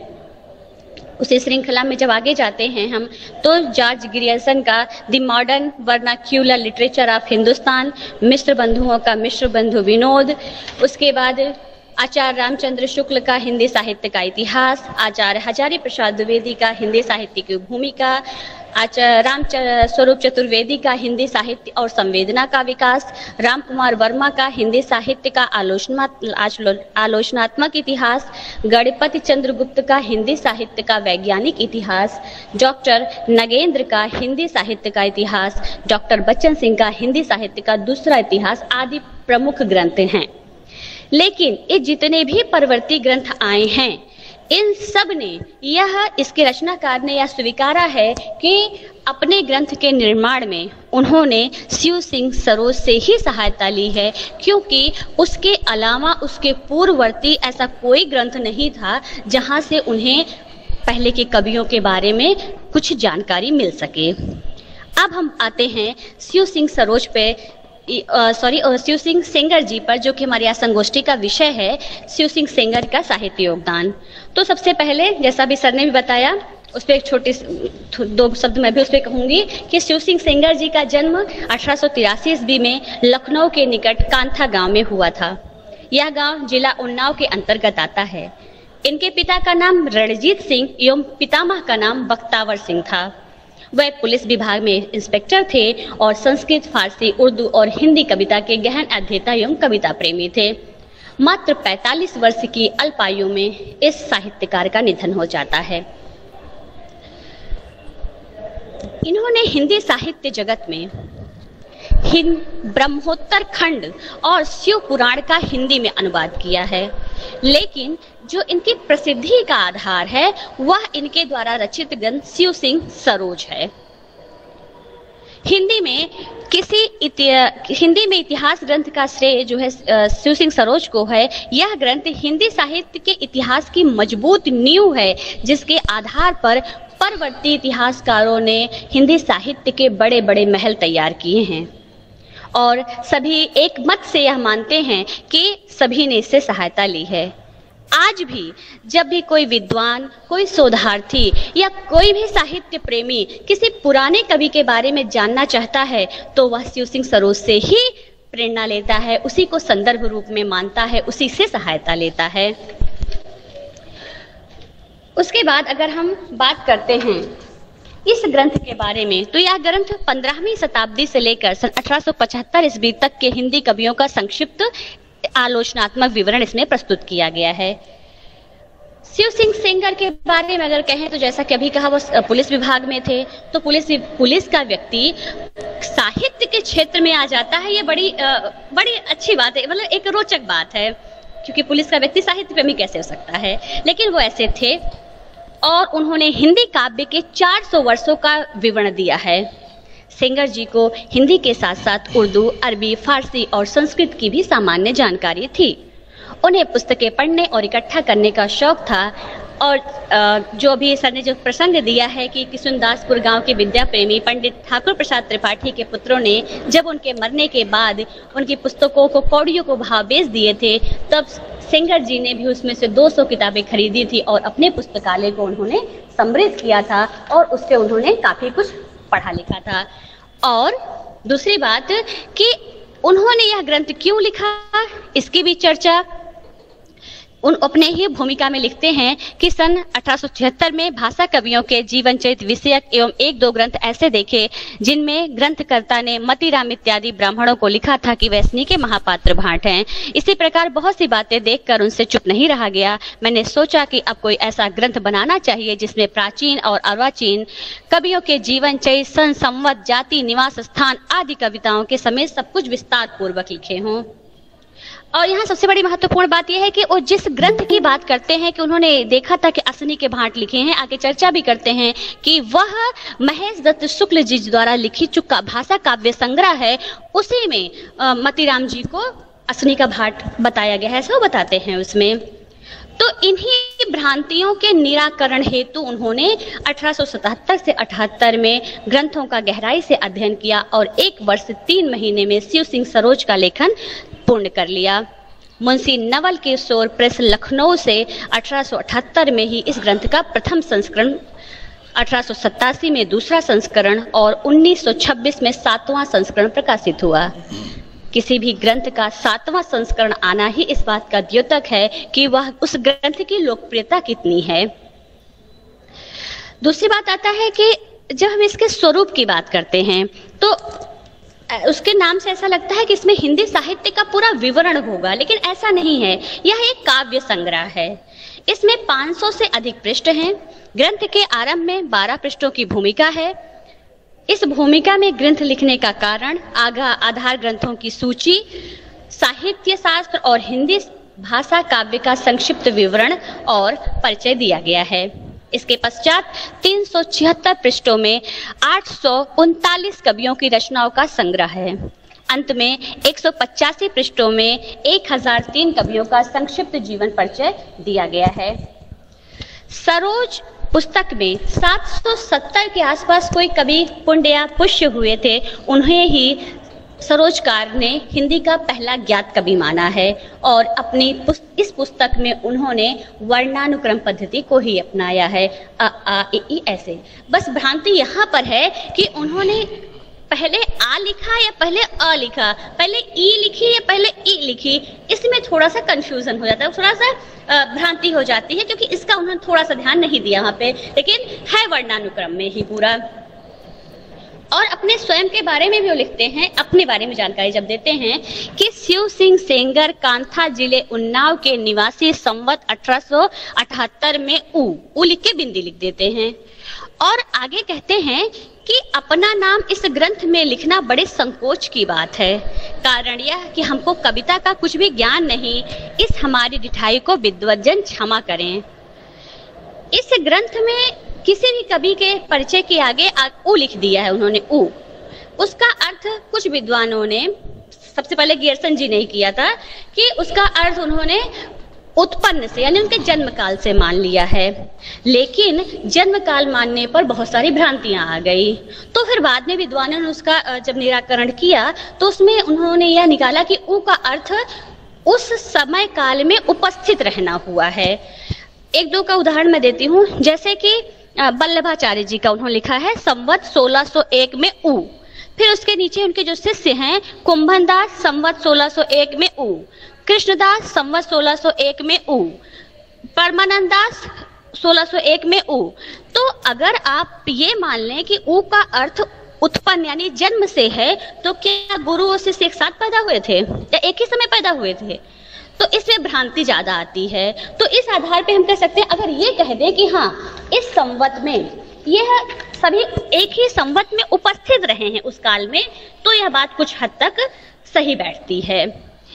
उसी श्रृंखला में जब आगे जाते हैं हम तो जॉर्ज ग्रियर्सन का the modern vernacular literature of Hindustan, Mishra बंधुओं का मिश्र बंधु विनोद, उसके बाद आचार्य रामचंद्र शुक्ल का हिंदी साहित्य का इतिहास, आचार्य हजारी प्रसाद द्विवेदी का हिंदी साहित्य की भूमिका, आचार्य राम स्वरूप चतुर्वेदी का हिंदी साहित्य और संवेदना का विकास, राम कुमार वर्मा का हिंदी साहित्य का आलोचनात्मक इतिहास, गणपति चंद्रगुप्त का हिंदी साहित्य का वैज्ञानिक इतिहास, डॉक्टर नगेंद्र का हिंदी साहित्य का इतिहास, डॉक्टर बच्चन सिंह का हिंदी साहित्य का दूसरा इतिहास आदि प्रमुख ग्रंथ हैं। लेकिन ये जितने भी परवर्ती ग्रंथ आए हैं, इन सब ने इसके रचनाकार ने यह स्वीकारा है कि अपने ग्रंथ के निर्माण में उन्होंने शिव सिंह सरोज से ही सहायता ली है, क्योंकि उसके अलावा उसके पूर्ववर्ती ऐसा कोई ग्रंथ नहीं था जहां से उन्हें पहले के कवियों के बारे में कुछ जानकारी मिल सके। अब हम आते हैं शिव सिंह सरोज पे शिव सिंह सेंगर जी पर, जो कि हमारी आज संगोष्ठी का विषय है, शिव सिंह सेंगर का साहित्य योगदान। तो सबसे पहले, जैसा भी सर ने भी बताया, उस पर एक छोटे दो शब्द मैं भी उस पर कहूंगी कि शिव सिंह सेंगर जी का जन्म 1883 ईस्वी में लखनऊ के निकट कांथा गांव में हुआ था। यह गांव जिला उन्नाव के अंतर्गत आता है। इनके पिता का नाम रणजीत सिंह एवं पितामह का नाम बख्तावर सिंह था। वह पुलिस विभाग में इंस्पेक्टर थे और संस्कृत, फारसी, उर्दू और हिंदी कविता के गहन अध्येता एवं कविता प्रेमी थे। मात्र 45 वर्ष की अल्पायु में इस साहित्यकार का निधन हो जाता है। इन्होंने हिंदी साहित्य जगत में ब्रह्मोत्तर खंड और शिव पुराण का हिंदी में अनुवाद किया है, लेकिन जो इनकी प्रसिद्धि का आधार है वह इनके द्वारा रचित ग्रंथ शिव सिंह सरोज है। हिंदी में इतिहास ग्रंथ का श्रेय जो है शिव सिंह सरोज को है। यह ग्रंथ हिंदी साहित्य के इतिहास की मजबूत नींव है, जिसके आधार पर परवर्ती इतिहासकारों ने हिंदी साहित्य के बड़े बड़े महल तैयार किए हैं और सभी एक मत से यह मानते हैं कि सभी ने इससे सहायता ली है। आज भी जब भी कोई विद्वान, कोई शोधार्थी या कोई भी साहित्य प्रेमी किसी पुराने कवि के बारे में जानना चाहता है तो वह शिव सिंह सरोज से ही प्रेरणा लेता है, उसी को संदर्भ रूप में मानता है, उसी से सहायता लेता है। उसके बाद अगर हम बात करते हैं इस ग्रंथ के बारे में, तो यह ग्रंथ 15वीं शताब्दी से लेकर सन 1875 ईस्वी तक के हिंदी कवियों का संक्षिप्त आलोचनात्मक विवरण इसमें प्रस्तुत किया गया है। शिव सिंह सेंगर के बारे में अगर कहें तो जैसा कि अभी कहा वो पुलिस विभाग में थे, तो पुलिस का व्यक्ति साहित्य के क्षेत्र में आ जाता है, ये बड़ी अच्छी बात है, मतलब एक रोचक बात है, क्योंकि पुलिस का व्यक्ति साहित्य प्रेमी कैसे हो सकता है, लेकिन वो ऐसे थे। और उन्होंने हिंदी काव्य के 400 वर्षों का विवरण दिया है। सेंगर जी को हिंदी के साथ साथ उर्दू, अरबी, फारसी और संस्कृत की भी सामान्य जानकारी थी। उन्हें पुस्तकें पढ़ने और इकट्ठा करने का शौक था। और जो भी सर ने जो प्रसंग दिया है कि किशुनदासपुर गांव के विद्या प्रेमी पंडित ठाकुर प्रसाद त्रिपाठी के पुत्रों ने जब उनके मरने के बाद उनकी पुस्तकों को कौड़ियों को भाव बेच दिए थे, तब सेंगर जी ने भी उसमें से 200 किताबें खरीदी थी और अपने पुस्तकालय को उन्होंने समृद्ध किया था और उससे उन्होंने काफी कुछ पढ़ा लिखा था। और दूसरी बात कि उन्होंने यह ग्रंथ क्यों लिखा, इसकी भी चर्चा उन अपने ही भूमिका में लिखते हैं कि सन 1876 में भाषा कवियों के जीवन चरित्र विषयक एवं 1-2 ग्रंथ ऐसे देखे जिनमें ग्रंथकर्ता ने मतीराम इत्यादि ब्राह्मणों को लिखा था कि वैष्णि के महापात्र भाट हैं। इसी प्रकार बहुत सी बातें देखकर उनसे चुप नहीं रहा गया। मैंने सोचा कि अब कोई ऐसा ग्रंथ बनाना चाहिए जिसमें प्राचीन और अर्वाचीन कवियों के जीवन चरित्र, सन, संवत, जाति, निवास स्थान आदि कविताओं के समेत सब कुछ विस्तार पूर्वक लिखे हों। और यहाँ सबसे बड़ी महत्वपूर्ण बात यह है कि वो जिस ग्रंथ की बात करते हैं कि उन्होंने देखा था कि असनी के भाट लिखे हैं, आगे चर्चा भी करते हैं कि वह महेश दत्त शुक्ल जी द्वारा लिखित जो भाषा काव्य संग्रह है उसी में मतीराम जी को असनी का भाट बताया गया है, ऐसा वो बताते हैं उसमें। तो इन्हीं भ्रांतियों के निराकरण हेतु उन्होंने 1877 से 78 में ग्रंथों का गहराई से अध्ययन किया और 1 वर्ष 3 महीने में शिव सिंह सरोज का लेखन पूर्ण कर लिया। मुंशी नवल किशोर प्रेस लखनऊ से 1878 में ही इस ग्रंथ का प्रथम संस्करण, 1887 में दूसरा संस्करण और 1926 में 7वां संस्करण प्रकाशित हुआ। किसी भी ग्रंथ का 7वां संस्करण आना ही इस बात का द्योतक है कि वह उस ग्रंथ की लोकप्रियता कितनी है। दूसरी बात आता है कि जब हम इसके स्वरूप की बात करते हैं तो उसके नाम से ऐसा लगता है कि इसमें हिंदी साहित्य का पूरा विवरण होगा, लेकिन ऐसा नहीं है। यह एक काव्य संग्रह है। इसमें 500 से अधिक पृष्ठ हैं। ग्रंथ के आरंभ में 12 पृष्ठों की भूमिका है। इस भूमिका में ग्रंथ लिखने का कारण, आधार ग्रंथों की सूची, साहित्य शास्त्र और हिंदी भाषा काव्य का संक्षिप्त विवरण और परिचय दिया गया है। इसके पश्चात 376 पृष्ठों में 839 कवियों की रचनाओं का संग्रह है। अंत में 185 पृष्ठों में 1003 कवियों का संक्षिप्त जीवन परिचय दिया गया है। सरोज पुस्तक में 770 के आसपास कोई कवि पुण्य या पुष्य हुए थे। उन्हें ही सरोजकार ने हिंदी का पहला ज्ञात कवि माना है और अपनी इस पुस्तक में उन्होंने वर्णानुक्रम पद्धति को ही अपनाया है। अ आ इ ई ऐसे। बस भ्रांति यहाँ पर है कि उन्होंने पहले आ लिखा या पहले अ लिखा, पहले ई लिखी या पहले ई लिखी, इसमें थोड़ा सा कंफ्यूजन हो जाता है, थोड़ा सा भ्रांति हो जाती है, क्योंकि इसका उन्होंने थोड़ा सा ध्यान नहीं दिया वहाँ पे, लेकिन है वर्णानुक्रम में ही पूरा। और अपने स्वयं के बारे में भी वो लिखते हैं, अपने बारे में जानकारी जब देते हैं कि शिव सिंह सेंगर कांथा जिले उन्नाव के निवासी संवत 1878 में ऊ लिख के बिंदी लिख देते हैं। और आगे कहते हैं कि अपना नाम इस ग्रंथ में लिखना बड़े संकोच की बात है। कारण यह कि हमको कविता का कुछ भी ज्ञान नहीं, इस हमारी ढिठाई को विद्वज्जन क्षमा करें। इस ग्रंथ में किसी भी कवि के परिचय के आगे ऊ लिख दिया है उन्होंने, ऊ। उसका अर्थ कुछ विद्वानों ने, सबसे पहले गियर्सन जी ने किया था, कि उसका अर्थ उन्होंने उत्पन्न से यानी उनके जन्म काल से मान लिया है। लेकिन जन्म काल मानने पर बहुत सारी भ्रांतियां आ गई। तो फिर बाद में विद्वानों ने उसका जब निराकरण किया तो उसमें उन्होंने यह निकाला कि ऊ का अर्थ उस समय काल में उपस्थित रहना हुआ है। एक दो का उदाहरण मैं देती हूँ, जैसे कि वल्लभाचार्य जी का उन्होंने लिखा है संवत 1601 में ऊ। फिर उसके नीचे उनके जो शिष्य हैं कुंभनदास संवत 1601 में ऊ, कृष्णदास संवत 1601 में ऊ, परमानंद दास 1601 में ऊ। तो अगर आप ये मान लें कि ऊ का अर्थ उत्पन्न यानी जन्म से है, तो क्या गुरु और शिष्य एक साथ पैदा हुए थे या एक ही समय पैदा हुए थे? तो इसमें भ्रांति ज्यादा आती है। तो इस आधार पे हम कह सकते हैं, अगर ये कह दें कि हाँ इस संवत में यह सभी एक ही संवत में उपस्थित रहे हैं उस काल में, तो यह बात कुछ हद तक सही बैठती है।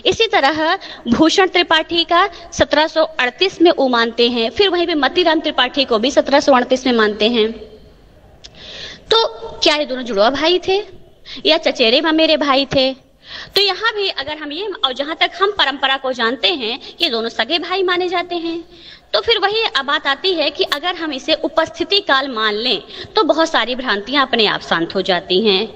इसी तरह भूषण त्रिपाठी का 1738 में ऊ मानते हैं, फिर वहीं पे मतीराम त्रिपाठी को भी 1738 में मानते हैं। तो क्या ये दोनों जुड़वा भाई थे या चचेरे ममेरे भाई थे? तो यहाँ भी अगर हम ये, और जहां तक हम परंपरा को जानते हैं, ये दोनों सगे भाई माने जाते हैं। तो फिर वही बात आती है कि अगर हम इसे उपस्थिति काल मान लें तो बहुत सारी भ्रांतियां अपने आप शांत हो जाती हैं।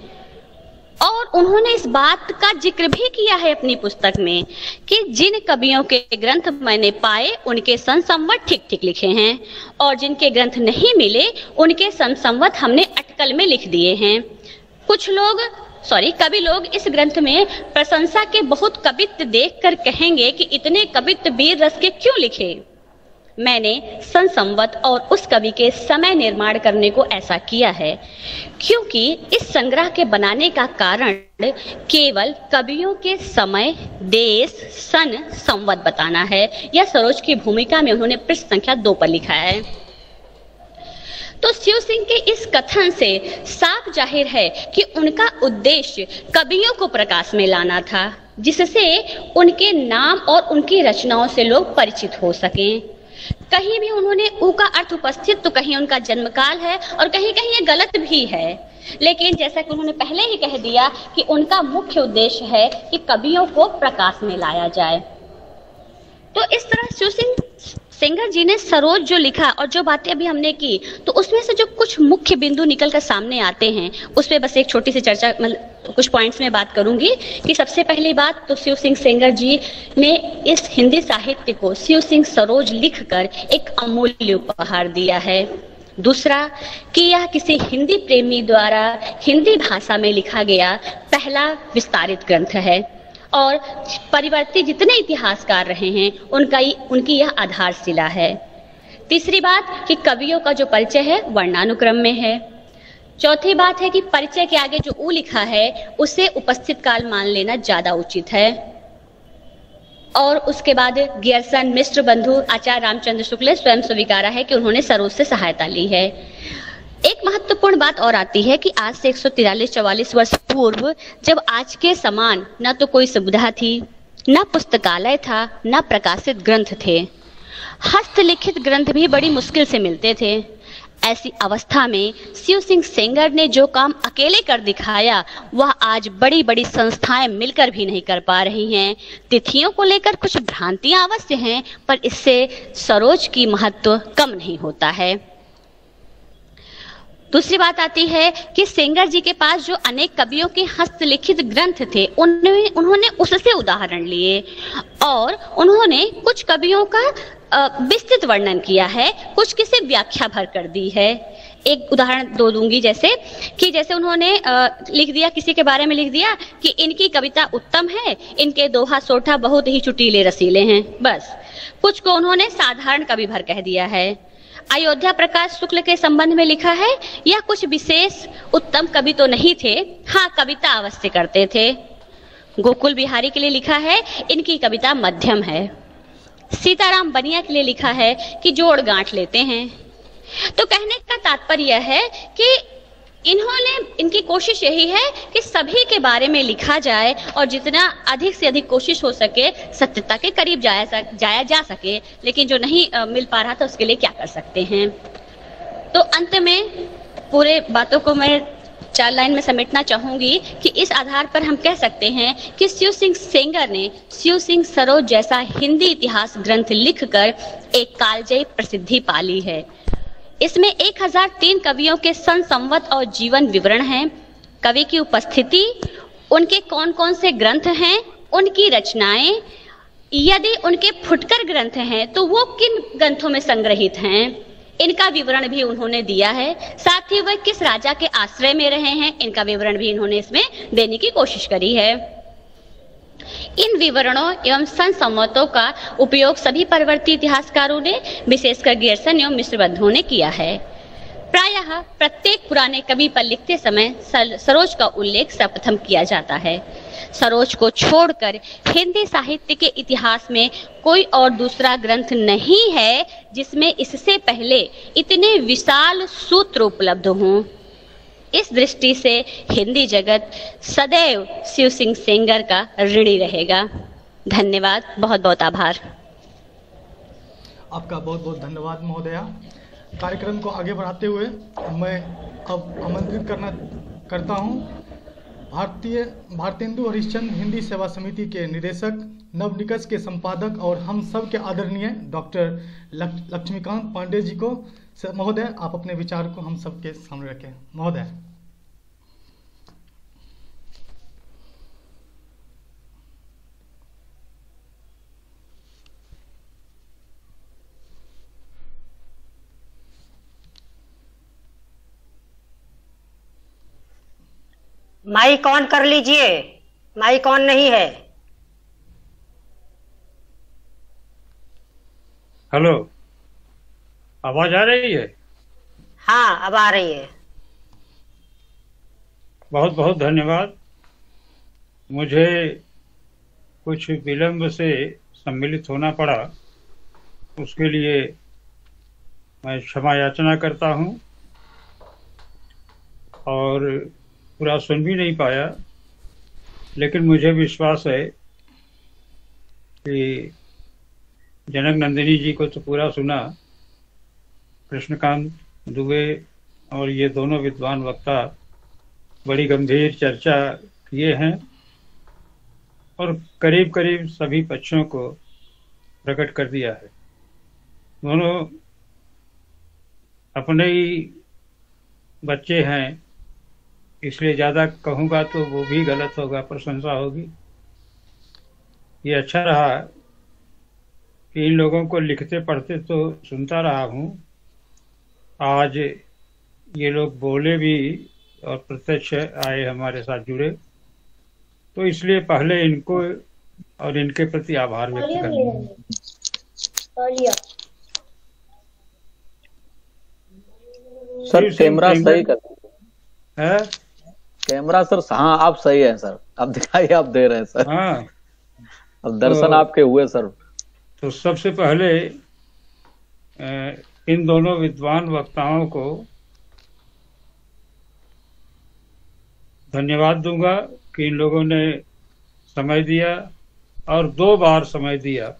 और उन्होंने इस बात का जिक्र भी किया है अपनी पुस्तक में कि जिन कवियों के ग्रंथ मैंने पाए उनके सन संवत ठीक ठीक लिखे हैं, और जिनके ग्रंथ नहीं मिले उनके सन संवत हमने अटकल में लिख दिए हैं। कवि लोग इस ग्रंथ में प्रशंसा के बहुत कवित्व देखकर कहेंगे कि इतने कवित्व वीर रस के क्यों लिखे। मैंने सन संवत और उस कवि के समय निर्माण करने को ऐसा किया है क्योंकि इस संग्रह के बनाने का कारण केवल कवियों के समय, देश, सन, संवत बताना है। यह सरोज की भूमिका में उन्होंने पृष्ठ संख्या 2 पर लिखा है। तो शिव सिंह के इस कथन से साफ जाहिर है कि उनका उद्देश्य कवियों को प्रकाश में लाना था, जिससे उनके नाम और उनकी रचनाओं से लोग परिचित हो सकें। कहीं भी उन्होंने ऊ का अर्थ उपस्थित, तो कहीं उनका जन्मकाल है और कहीं कहीं ये गलत भी है। लेकिन जैसा कि उन्होंने पहले ही कह दिया कि उनका मुख्य उद्देश्य है कि कवियों को प्रकाश में लाया जाए। तो इस तरह शिव सिंह सेंगर जी ने सरोज जो लिखा और जो बातें अभी हमने की, तो उसमें से जो कुछ मुख्य बिंदु निकल कर सामने आते हैं, उस पर बस एक छोटी सी चर्चा, मतलब कुछ पॉइंट्स में बात करूंगी। कि सबसे पहली बात तो शिव सिंह सेंगर जी ने इस हिंदी साहित्य को शिव सिंह सरोज लिखकर एक अमूल्य उपहार दिया है। दूसरा कि यह किसी हिंदी प्रेमी द्वारा हिंदी भाषा में लिखा गया पहला विस्तारित ग्रंथ है। और परिवर्ती जितने इतिहासकार रहे हैं उनकी यह आधारशिला है। तीसरी बात कि कवियों का जो परिचय है वर्णानुक्रम में है। चौथी बात है कि परिचय के आगे जो ऊ लिखा है उसे उपस्थित काल मान लेना ज्यादा उचित है। और उसके बाद गियरसन मिश्र बंधु आचार्य रामचंद्र शुक्ल ने स्वयं स्वीकारा है कि उन्होंने सरोज से सहायता ली है। एक महत्वपूर्ण बात और आती है कि आज से 143-44 वर्ष पूर्व जब आज के समान न तो कोई सुविधा थी, न पुस्तकालय था, न प्रकाशित ग्रंथ थे, हस्तलिखित ग्रंथ भी बड़ी मुश्किल से मिलते थे। ऐसी अवस्था में शिव सिंह सेंगर ने जो काम अकेले कर दिखाया वह आज बड़ी बड़ी संस्थाएं मिलकर भी नहीं कर पा रही हैं। तिथियों को लेकर कुछ भ्रांतियां अवश्य हैं, पर इससे सरोज की महत्व कम नहीं होता है। दूसरी बात आती है कि सेंगर जी के पास जो अनेक कवियों के हस्तलिखित ग्रंथ थे उन्होंने उससे उदाहरण लिए और उन्होंने कुछ कवियों का विस्तृत वर्णन किया है, कुछ की सिर्फ व्याख्या भर कर दी है। एक उदाहरण दूंगी, जैसे उन्होंने लिख दिया, किसी के बारे में लिख दिया कि इनकी कविता उत्तम है, इनके दोहा सोठा बहुत ही चुटीले रसीले हैं, बस। कुछ को उन्होंने साधारण कवि भर कह दिया है। अयोध्या प्रकाश शुक्ल के संबंध में लिखा है, यह कुछ विशेष उत्तम कवि तो नहीं थे, हाँ कविता अवश्य करते थे। गोकुल बिहारी के लिए लिखा है, इनकी कविता मध्यम है। सीताराम बनिया के लिए लिखा है कि जोड़ गांठ लेते हैं। तो कहने का तात्पर्य यह है कि इनकी कोशिश यही है कि सभी के बारे में लिखा जाए और जितना अधिक से अधिक कोशिश हो सके सत्यता के करीब जाया जा सके, लेकिन जो नहीं मिल पा रहा था उसके लिए क्या कर सकते हैं। तो अंत में पूरे बातों को मैं 4 लाइन में समेटना चाहूंगी कि इस आधार पर हम कह सकते हैं कि शिव सिंह सेंगर ने शिव सिंह सरोज जैसा हिंदी इतिहास ग्रंथ लिखकर एक कालजयी प्रसिद्धि पाली है। इसमें 1003 कवियों के सन संवत और जीवन विवरण हैं। कवि की उपस्थिति, उनके कौन कौन से ग्रंथ हैं, उनकी रचनाएं, यदि उनके फुटकर ग्रंथ हैं तो वो किन ग्रंथों में संग्रहित हैं, इनका विवरण भी उन्होंने दिया है। साथ ही वह किस राजा के आश्रय में रहे हैं, इनका विवरण भी इन्होंने इसमें देने की कोशिश करी है। इन विवरणों एवं संसम्मतों का उपयोग सभी परवर्ती इतिहासकारों ने, विशेषकर गियरसन एवं मिश्र बंधुओं ने किया है। प्रायः प्रत्येक पुराने कवि पर लिखते समय सरोज का उल्लेख सर्वप्रथम किया जाता है। सरोज को छोड़कर हिंदी साहित्य के इतिहास में कोई और दूसरा ग्रंथ नहीं है जिसमें इससे पहले इतने विशाल सूत्र उपलब्ध हों। इस दृष्टि से हिंदी जगत सदैव शिव सिंह सेंगर का ऋणी रहेगा। धन्यवाद, बहुत बहुत आभार। आपका बहुत बहुत धन्यवाद महोदया। कार्यक्रम को आगे बढ़ाते हुए मैं अब आमंत्रित करता हूं भारतेंदु हरिश्चंद्र हिंदी सेवा समिति के निदेशक, नवनिकष के संपादक और हम सब के आदरणीय डॉक्टर लक्ष्मीकांत पांडे जी को। महोदय, आप अपने विचार को हम सबके सामने रखें। महोदय। माइक ऑन कर लीजिए, माइक ऑन नहीं है। हेलो, आवाज आ रही है? हाँ, अब आ रही है। बहुत बहुत धन्यवाद। मुझे कुछ विलंब से सम्मिलित होना पड़ा, उसके लिए मैं क्षमा याचना करता हूँ और पूरा सुन भी नहीं पाया, लेकिन मुझे विश्वास है कि जनक नंदिनी जी को तो पूरा सुना। कृष्णकांत दुबे और ये दोनों विद्वान वक्ता बड़ी गंभीर चर्चा किए हैं और करीब करीब सभी पक्षों को प्रकट कर दिया है। दोनों अपने ही बच्चे हैं, इसलिए ज़्यादा कहूँगा तो वो भी गलत होगा, प्रशंसा होगी। ये अच्छा रहा कि इन लोगों को लिखते पढ़ते तो सुनता रहा हूँ, आज ये लोग बोले भी और प्रत्यक्ष आए, हमारे साथ जुड़े, तो इसलिए पहले इनको और इनके प्रति आभार व्यक्त करना। सर कैमरा सही कर है। कैमरा सर, हाँ आप सही है सर, अब दिखाई आप दे रहे हैं सर। हाँ, अब दर्शन आपके हुए सर। तो सबसे पहले इन दोनों विद्वान वक्ताओं को धन्यवाद दूंगा कि इन लोगों ने समय दिया और 2 बार समय दिया,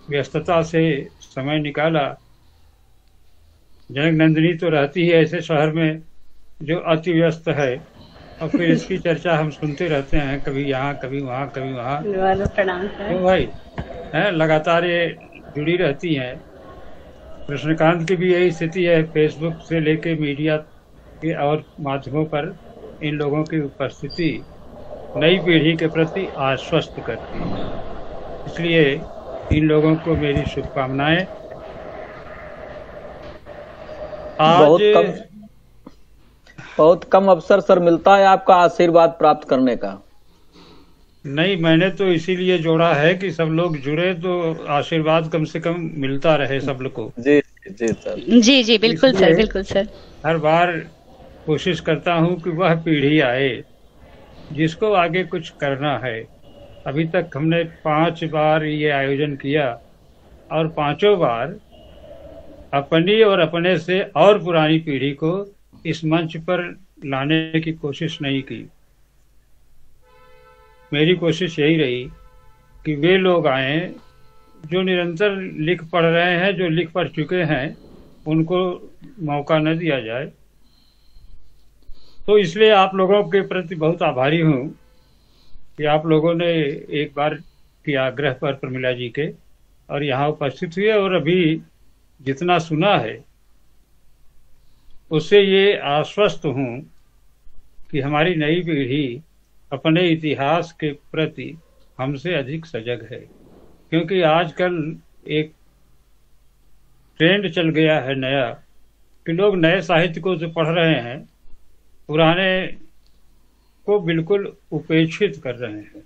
व्यस्तता से समय निकाला। जनक नंदिनी तो रहती है ऐसे शहर में जो अति व्यस्त है, और फिर इसकी चर्चा हम सुनते रहते हैं, कभी यहाँ कभी वहाँ कभी वहाँ। प्रणाम सर। तो भाई है, लगातार ये जुड़ी रहती हैं। कृष्णकांत की भी यही स्थिति है, फेसबुक से लेके मीडिया के और माध्यमों पर इन लोगों की उपस्थिति नई पीढ़ी के प्रति आश्वस्त करती है। इसलिए इन लोगों को मेरी शुभकामनाएं। बहुत कम अवसर सर मिलता है आपका आशीर्वाद प्राप्त करने का। नहीं, मैंने तो इसीलिए जोड़ा है कि सब लोग जुड़े तो आशीर्वाद कम से कम मिलता रहे सब लोग को। जी जी सर। जी जी बिल्कुल सर, बिल्कुल सर। हर बार कोशिश करता हूं कि वह पीढ़ी आए जिसको आगे कुछ करना है। अभी तक हमने 5 बार ये आयोजन किया और 5 बार अपनी और अपने से और पुरानी पीढ़ी को इस मंच पर लाने की कोशिश नहीं की। मेरी कोशिश यही रही कि वे लोग आए जो निरंतर लिख पढ़ रहे हैं, जो लिख पढ़ चुके हैं, उनको मौका न दिया जाए। तो इसलिए आप लोगों के प्रति बहुत आभारी हूँ कि आप लोगों ने एक बार के आग्रह पर प्रमिला जी के और यहाँ उपस्थित हुए, और अभी जितना सुना है उससे ये आश्वस्त हूँ कि हमारी नई पीढ़ी अपने इतिहास के प्रति हमसे अधिक सजग है। क्योंकि आजकल एक ट्रेंड चल गया है नया कि लोग नए साहित्य को जो पढ़ रहे हैं, पुराने को बिल्कुल उपेक्षित कर रहे हैं।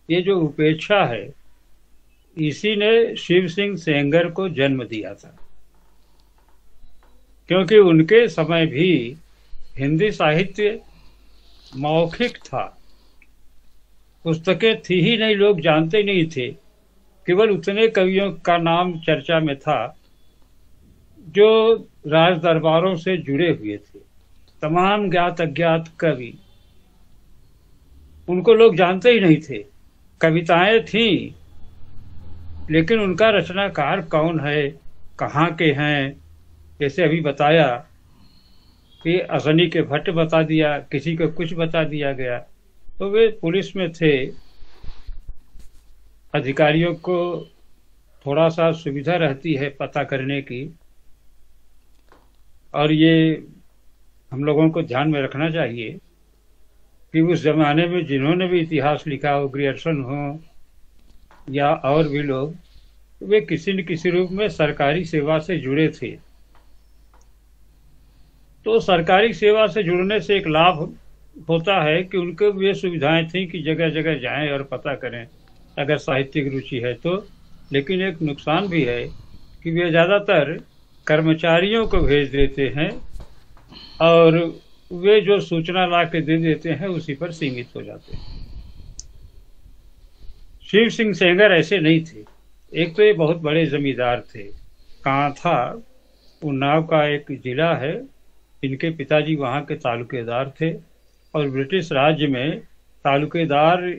ये जो उपेक्षा है, इसी ने शिव सिंह सेंगर को जन्म दिया था। क्योंकि उनके समय भी हिंदी साहित्य मौखिक था, पुस्तकें थी ही नहीं, लोग जानते नहीं थे। केवल उतने कवियों का नाम चर्चा में था जो राज दरबारों से जुड़े हुए थे। तमाम ज्ञात अज्ञात कवि, उनको लोग जानते ही नहीं थे। कविताएं थीं, लेकिन उनका रचनाकार कौन है, कहाँ के हैं, जैसे अभी बताया कि असनी के भट्ट बता दिया, किसी को कुछ बता दिया गया। तो वे पुलिस में थे, अधिकारियों को थोड़ा सा सुविधा रहती है पता करने की, और ये हम लोगों को ध्यान में रखना चाहिए कि उस जमाने में जिन्होंने भी इतिहास लिखा हो, ग्रियर्सन हो या और भी लोग, वे किसी न किसी रूप में सरकारी सेवा से जुड़े थे। तो सरकारी सेवा से जुड़ने से एक लाभ होता है कि उनको ये सुविधाएं थी कि जगह जगह जाएं और पता करें अगर साहित्यिक रुचि है तो। लेकिन एक नुकसान भी है कि वे ज़्यादातर कर्मचारियों को भेज देते हैं और वे जो सूचना ला के दे देते हैं उसी पर सीमित हो जाते हैं। शिव सिंह सेंगर ऐसे नहीं थे। एक तो ये बहुत बड़े जमींदार थे। कांथा उन्नाव का एक जिला है, इनके पिताजी वहाँ के तालुकेदार थे, और ब्रिटिश राज्य में तालुकेदार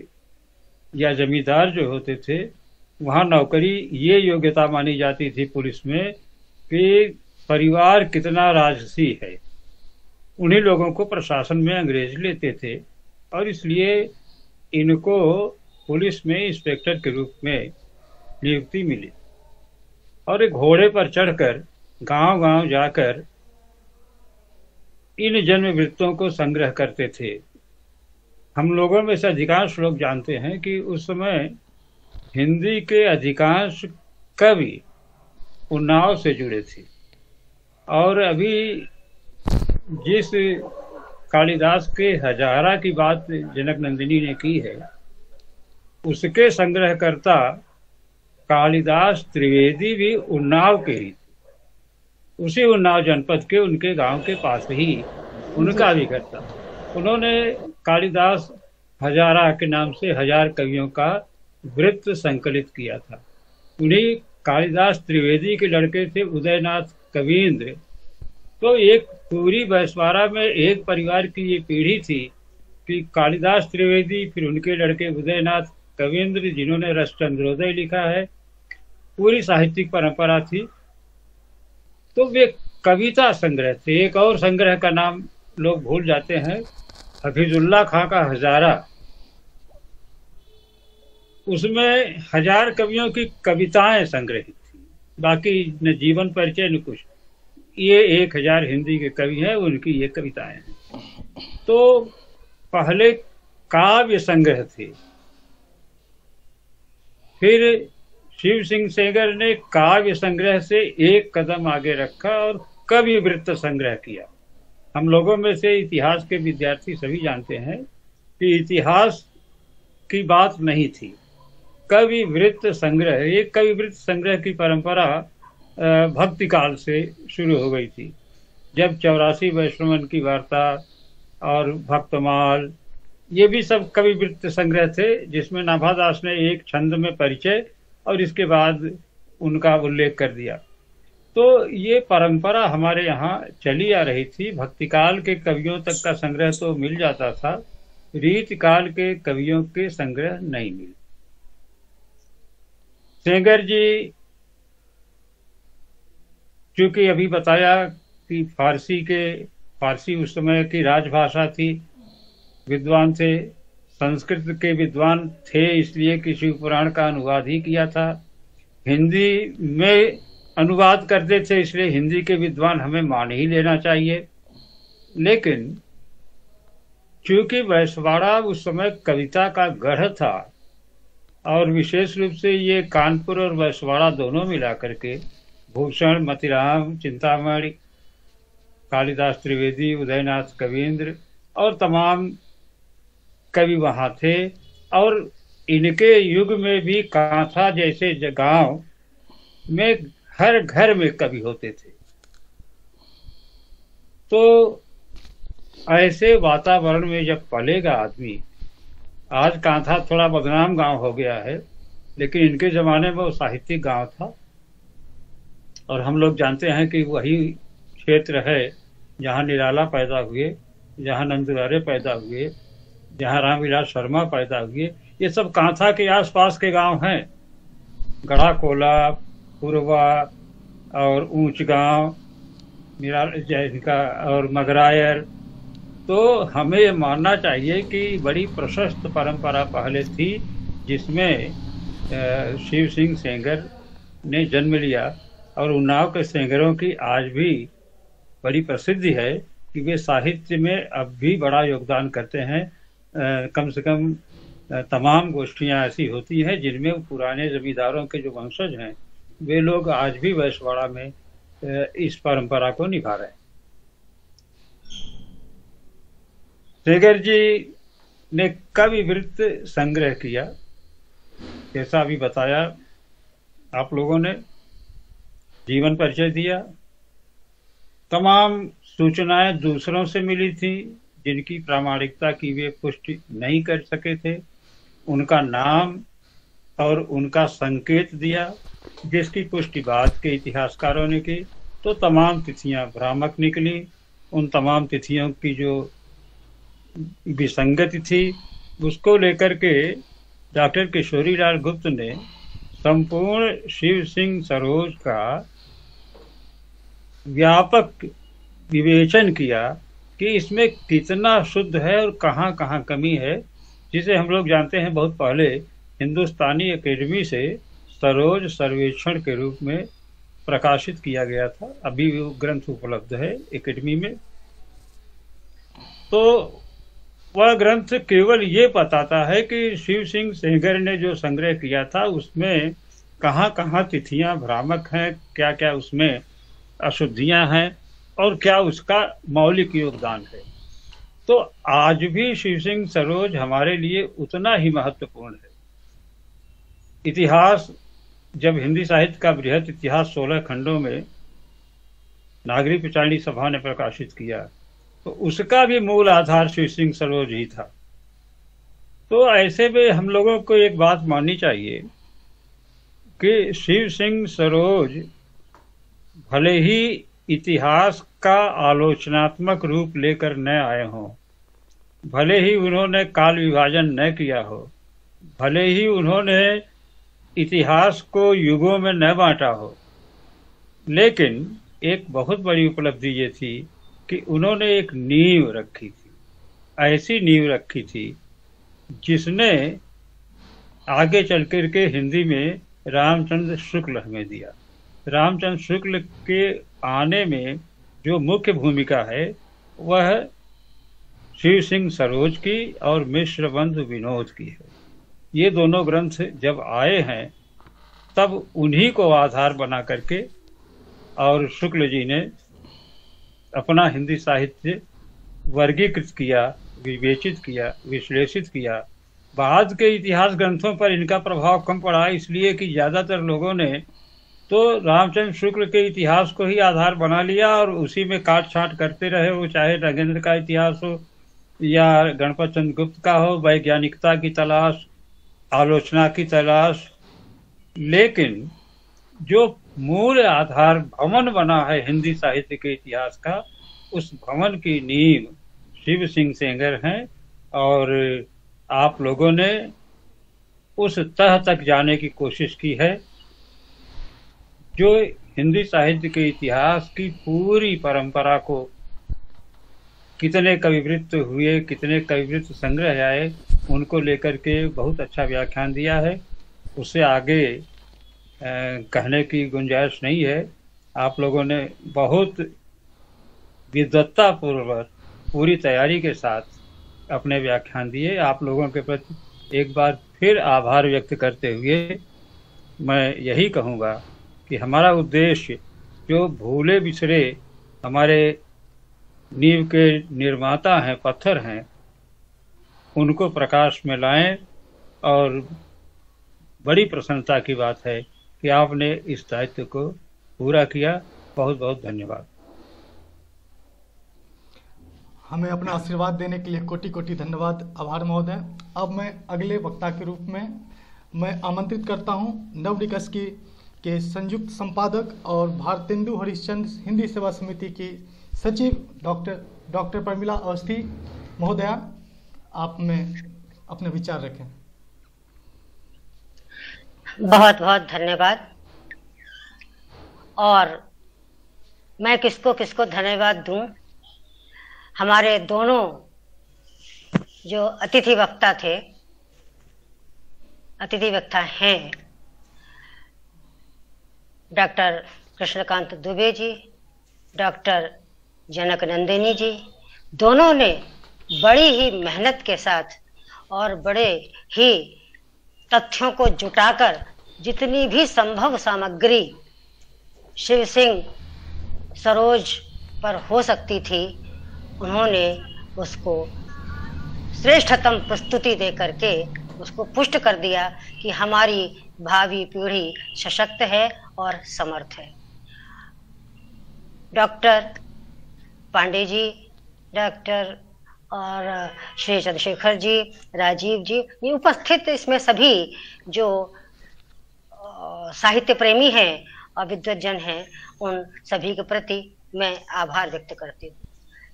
या जमींदार जो होते थे, वहाँ नौकरी ये योग्यता मानी जाती थी पुलिस में कि परिवार कितना राजसी है। उन्हीं लोगों को प्रशासन में अंग्रेज लेते थे, और इसलिए इनको पुलिस में इंस्पेक्टर के रूप में नियुक्ति मिली। और एक घोड़े पर चढ़कर गांव-गांव जाकर इन जन्म वृत्तों को संग्रह करते थे। हम लोगों में से अधिकांश लोग जानते हैं कि उस समय हिंदी के अधिकांश कवि उन्नाव से जुड़े थे, और अभी जिस कालिदास के हजारा की बात जनक नंदिनी ने की है, उसके संग्रहकर्ता कालिदास त्रिवेदी भी उन्नाव के ही थे। उसी उन्नाव जनपद के उनके गांव के पास ही उनका भी घर था। उन्होंने कालिदास हजारा के नाम से 1000 कवियों का वृत्त संकलित किया था। उन्हीं कालिदास त्रिवेदी के लड़के थे उदयनाथ कवींद्र। तो एक पूरी बैसवाड़ा में एक परिवार की ये पीढ़ी थी कि कालिदास त्रिवेदी, फिर उनके लड़के उदयनाथ कवींद्र जिन्होंने रसचंद्रोदय लिखा है, पूरी साहित्यिक परंपरा थी। तो वे कविता संग्रह थे। एक और संग्रह का नाम लोग भूल जाते हैं, हफीजुल्ला खां का हजारा। उसमें 1000 कवियों की कविताएं संग्रहित थी, बाकी न जीवन परिचय न कुछ। ये 1000 हिंदी के कवि हैं, उनकी ये कविताएं हैं। तो पहले काव्य संग्रह थे, फिर शिव सिंह सेंगर ने काव्य संग्रह से एक कदम आगे रखा और कवि वृत्त संग्रह किया। हम लोगों में से इतिहास के विद्यार्थी सभी जानते हैं कि इतिहास की बात नहीं थी, कवि वृत्त संग्रह। ये कवि वृत्त संग्रह की परंपरा भक्ति काल से शुरू हो गई थी, जब 84 वैष्णवन की वार्ता और भक्तमाल, ये भी सब कवि वृत्त संग्रह थे, जिसमें नाभादास ने एक छंद में परिचय और इसके बाद उनका उल्लेख कर दिया। तो ये परंपरा हमारे यहाँ चली आ रही थी। भक्तिकाल के कवियों तक का संग्रह तो मिल जाता था, रीतिकाल के कवियों के संग्रह नहीं मिले। सेंगर जी, चूंकि अभी बताया कि फारसी उस समय की राजभाषा थी, विद्वान थे, संस्कृत के विद्वान थे, इसलिए कि शिव पुराण का अनुवाद ही किया था। हिंदी में अनुवाद करते थे, इसलिए हिंदी के विद्वान हमें मान ही लेना चाहिए। लेकिन चूंकि बैसवाड़ा उस समय कविता का गढ़ था, और विशेष रूप से ये कानपुर और बैसवाड़ा दोनों मिला करके भूषण, मतिराम, चिंतामणि, कालिदास त्रिवेदी, उदयनाथ कवींद्र और तमाम कवि वहाँ थे। और इनके युग में भी कांथा जैसे गांव में हर घर में कवि होते थे। तो ऐसे वातावरण में जब पलेगा आदमी, आज कांथा थोड़ा बदनाम गांव हो गया है, लेकिन इनके जमाने में वो साहित्यिक गांव था। और हम लोग जानते हैं कि वही क्षेत्र है जहाँ निराला पैदा हुए, जहाँ नंदुरारे पैदा हुए, जहाँ रामविलास शर्मा पैदा हुए। ये सब कांथा के आसपास के गांव हैं। गढ़ा कोला, पुरवा और ऊंच गांव, निराला और मगरायर। तो हमें ये मानना चाहिए कि बड़ी प्रशस्त परंपरा पहले थी, जिसमें शिव सिंह सेंगर ने जन्म लिया। और उन्नाव के सेंगरों की आज भी बड़ी प्रसिद्धि है कि वे साहित्य में अब भी बड़ा योगदान करते हैं। कम से कम तमाम गोष्ठियां ऐसी होती हैं जिनमें पुराने जमींदारों के जो वंशज हैं, वे लोग आज भी बैसवाड़ा में इस परंपरा को निभा रहे हैं। सेंगर जी ने कवि वृत्त संग्रह किया, जैसा अभी बताया आप लोगों ने, जीवन परिचय दिया। तमाम सूचनाएं दूसरों से मिली थी जिनकी प्रामाणिकता की वे पुष्टि नहीं कर सके थे। उनका नाम और उनका संकेत दिया, जिसकी पुष्टि बाद के इतिहासकारों ने की। तो तमाम तिथियां भ्रामक निकली। उन तमाम तिथियों की जो विसंगति थी, उसको लेकर के डॉक्टर किशोरीलाल गुप्त ने संपूर्ण शिव सिंह सरोज का व्यापक विवेचन किया कि इसमें कितना शुद्ध है और कहाँ कहाँ कमी है, जिसे हम लोग जानते हैं बहुत पहले हिंदुस्तानी एकेडमी से सरोज सर्वेक्षण के रूप में प्रकाशित किया गया था। अभी वो ग्रंथ उपलब्ध है एकेडमी में। तो वह ग्रंथ केवल ये बताता है कि शिव सिंह सेंगर ने जो संग्रह किया था उसमें कहाँ कहाँ तिथियां भ्रामक हैं, क्या क्या उसमें अशुद्धियां हैं और क्या उसका मौलिक योगदान है। तो आज भी शिव सिंह सरोज हमारे लिए उतना ही महत्वपूर्ण है। इतिहास, जब हिंदी साहित्य का बृहद इतिहास 16 खंडों में नागरिक प्रचारणी सभा ने प्रकाशित किया, तो उसका भी मूल आधार शिव सिंह सरोज ही था। तो ऐसे में हम लोगों को एक बात माननी चाहिए कि शिव सिंह सरोज भले ही इतिहास का आलोचनात्मक रूप लेकर न आए हों, भले ही उन्होंने काल विभाजन न किया हो, भले ही उन्होंने इतिहास को युगों में न बांटा हो, लेकिन एक बहुत बड़ी उपलब्धि ये थी कि उन्होंने एक नींव रखी थी, ऐसी नींव रखी थी जिसने आगे चल कर के हिंदी में रामचंद्र शुक्ल हमें दिया। रामचंद्र शुक्ल के आने में जो मुख्य भूमिका है वह शिव सिंह सरोज की और मिश्र बंधु विनोद की है। ये दोनों ग्रंथ जब आए हैं तब उन्हीं को आधार बना करके और शुक्ल जी ने अपना हिंदी साहित्य वर्गीकृत किया, विवेचित किया, विश्लेषित किया। बाद के इतिहास ग्रंथों पर इनका प्रभाव कम पड़ा, इसलिए कि ज़्यादातर लोगों ने तो रामचंद्र शुक्ल के इतिहास को ही आधार बना लिया और उसी में काट छाट करते रहे, वो चाहे नगेंद्र का इतिहास हो या गणपत चंद्र गुप्त का हो, वैज्ञानिकता की तलाश, आलोचना की तलाश। लेकिन जो मूल आधार भवन बना है हिंदी साहित्य के इतिहास का, उस भवन की नींव शिव सिंह सेंगर हैं और आप लोगों ने उस तह तक जाने की कोशिश की है जो हिंदी साहित्य के इतिहास की पूरी परंपरा को, कितने कविवृत्त हुए, कितने कविवृत्त संग्रह आए, उनको लेकर के बहुत अच्छा व्याख्यान दिया है। उससे आगे कहने की गुंजाइश नहीं है। आप लोगों ने बहुत विद्वत्ता पूर्वक पूरी तैयारी के साथ अपने व्याख्यान दिए। आप लोगों के प्रति एक बार फिर आभार व्यक्त करते हुए मैं यही कहूँगा कि हमारा उद्देश्य जो भूले बिछड़े हमारे नींव के निर्माता हैं, पत्थर हैं, उनको प्रकाश में लाएं। और बड़ी प्रसन्नता की बात है कि आपने इस दायित्व को पूरा किया। बहुत बहुत धन्यवाद। हमें अपना आशीर्वाद देने के लिए कोटि कोटि धन्यवाद। आभार महोदय। अब मैं अगले वक्ता के रूप में मैं आमंत्रित करता हूं नवविकास के संयुक्त संपादक और भारतेंदु हरिश्चंद्र हिंदी सेवा समिति की सचिव डॉक्टर प्रमिला अवस्थी महोदया, आप में अपने विचार रखें। बहुत बहुत धन्यवाद। और मैं किसको किसको धन्यवाद दूं। हमारे दोनों जो अतिथि वक्ता हैं, डॉक्टर कृष्णकांत दुबे जी, डॉक्टर जनक नंदिनी जी, दोनों ने बड़ी ही मेहनत के साथ और बड़े ही तथ्यों को जुटाकर जितनी भी संभव सामग्री शिव सिंह सरोज पर हो सकती थी, उन्होंने उसको श्रेष्ठतम प्रस्तुति दे करके उसको पुष्ट कर दिया कि हमारी भावी पीढ़ी सशक्त है और समर्थ है। डॉक्टर पांडे जी, डॉक्टर और श्री चंद्रशेखर जी, राजीव जी, ये उपस्थित इसमें सभी जो साहित्य प्रेमी हैं और विद्वज्जन हैं, उन सभी के प्रति मैं आभार व्यक्त करती हूँ।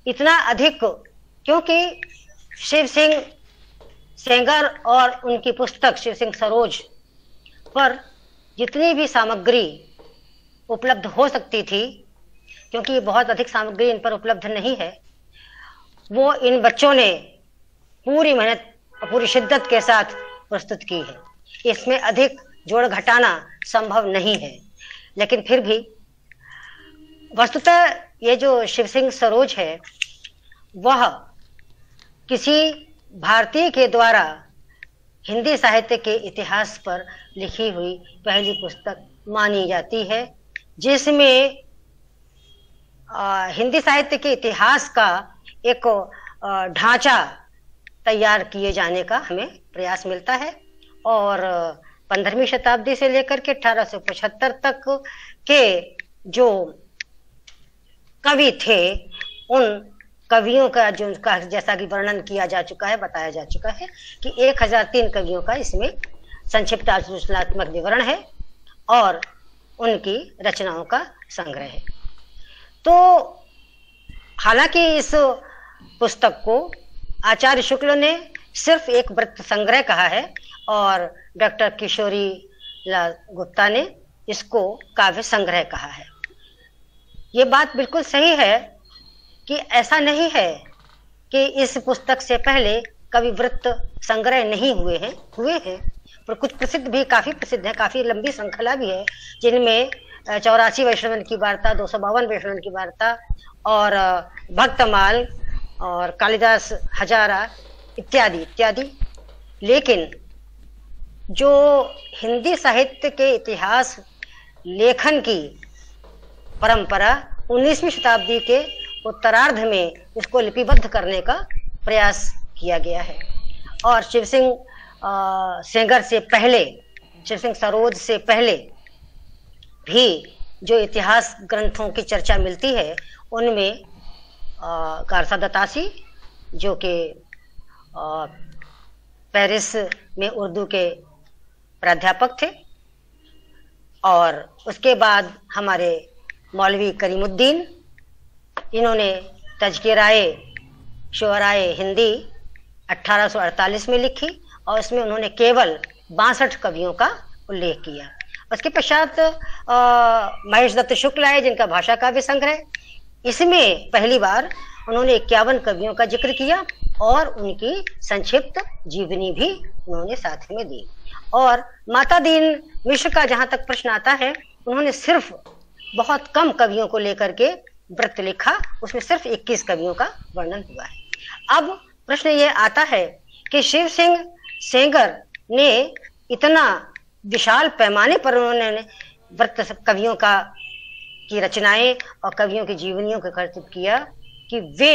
इतना अधिक क्योंकि शिव सिंह सेंगर और उनकी पुस्तक शिव सिंह सरोज पर जितनी भी सामग्री उपलब्ध हो सकती थी, क्योंकि बहुत अधिक सामग्री इन पर उपलब्ध नहीं है, वो इन बच्चों ने पूरी मेहनत और पूरी शिद्दत के साथ प्रस्तुत की है। इसमें अधिक जोड़ घटाना संभव नहीं है। लेकिन फिर भी वस्तुतः ये जो शिव सिंह सरोज है, वह किसी भारतीय के द्वारा हिंदी साहित्य के इतिहास पर लिखी हुई पहली पुस्तक मानी जाती है, जिसमें हिंदी साहित्य के इतिहास का एक ढांचा तैयार किए जाने का हमें प्रयास मिलता है। और 15वीं शताब्दी से लेकर के 1875 तक के जो कवि थे, उन कवियों का जो उनका जैसा कि वर्णन किया जा चुका है, बताया जा चुका है कि 1003 कवियों का इसमें संक्षिप्त आलोचनात्मक विवरण है और उनकी रचनाओं का संग्रह है। तो हालांकि इस पुस्तक को आचार्य शुक्ल ने सिर्फ एक वृत्त संग्रह कहा है और डॉक्टर किशोरी लाल गुप्ता ने इसको काव्य संग्रह कहा है। ये बात बिल्कुल सही है कि ऐसा नहीं है कि इस पुस्तक से पहले कवि वृत्त संग्रह नहीं हुए हैं, पर कुछ प्रसिद्ध भी, काफी प्रसिद्ध है, काफी लंबी श्रृंखला भी है, जिनमें 84 वैष्णवन की वार्ता, 252 वैष्णवन की वार्ता और भक्तमाल और कालिदास हजारा इत्यादि इत्यादि। लेकिन जो हिंदी साहित्य के इतिहास लेखन की परंपरा 19वीं शताब्दी के उत्तरार्ध में इसको लिपिबद्ध करने का प्रयास किया गया है। और शिव सिंह सेंगर से पहले, शिव सिंह सरोज से पहले भी जो इतिहास ग्रंथों की चर्चा मिलती है, उनमें कारसा दतासी जो कि पेरिस में उर्दू के प्राध्यापक थे, और उसके बाद हमारे मौलवी करीमुद्दीन, इन्होंने तज़किराए शुअराए हिंदी 1848 में लिखी और इसमें उन्होंने केवल 62 कवियों का उल्लेख किया। उसके पश्चात महेश दत्त शुक्ल आए, जिनका भाषा काव्य संग्रह, इसमें पहली बार उन्होंने 51 कवियों का जिक्र किया और उनकी संक्षिप्त जीवनी भी उन्होंने साथ में दी। और माता दीन मिश्र का जहां तक प्रश्न आता है, उन्होंने सिर्फ बहुत कम कवियों को लेकर के वृत्त लिखा, उसमें सिर्फ 21 कवियों का वर्णन हुआ है। अब प्रश्न ये आता है कि शिव सिंह सेंगर ने इतना विशाल पैमाने पर उन्होंने वृत्त कवियों की रचनाएं और कवियों की जीवनियों को कर्तव्य किया कि वे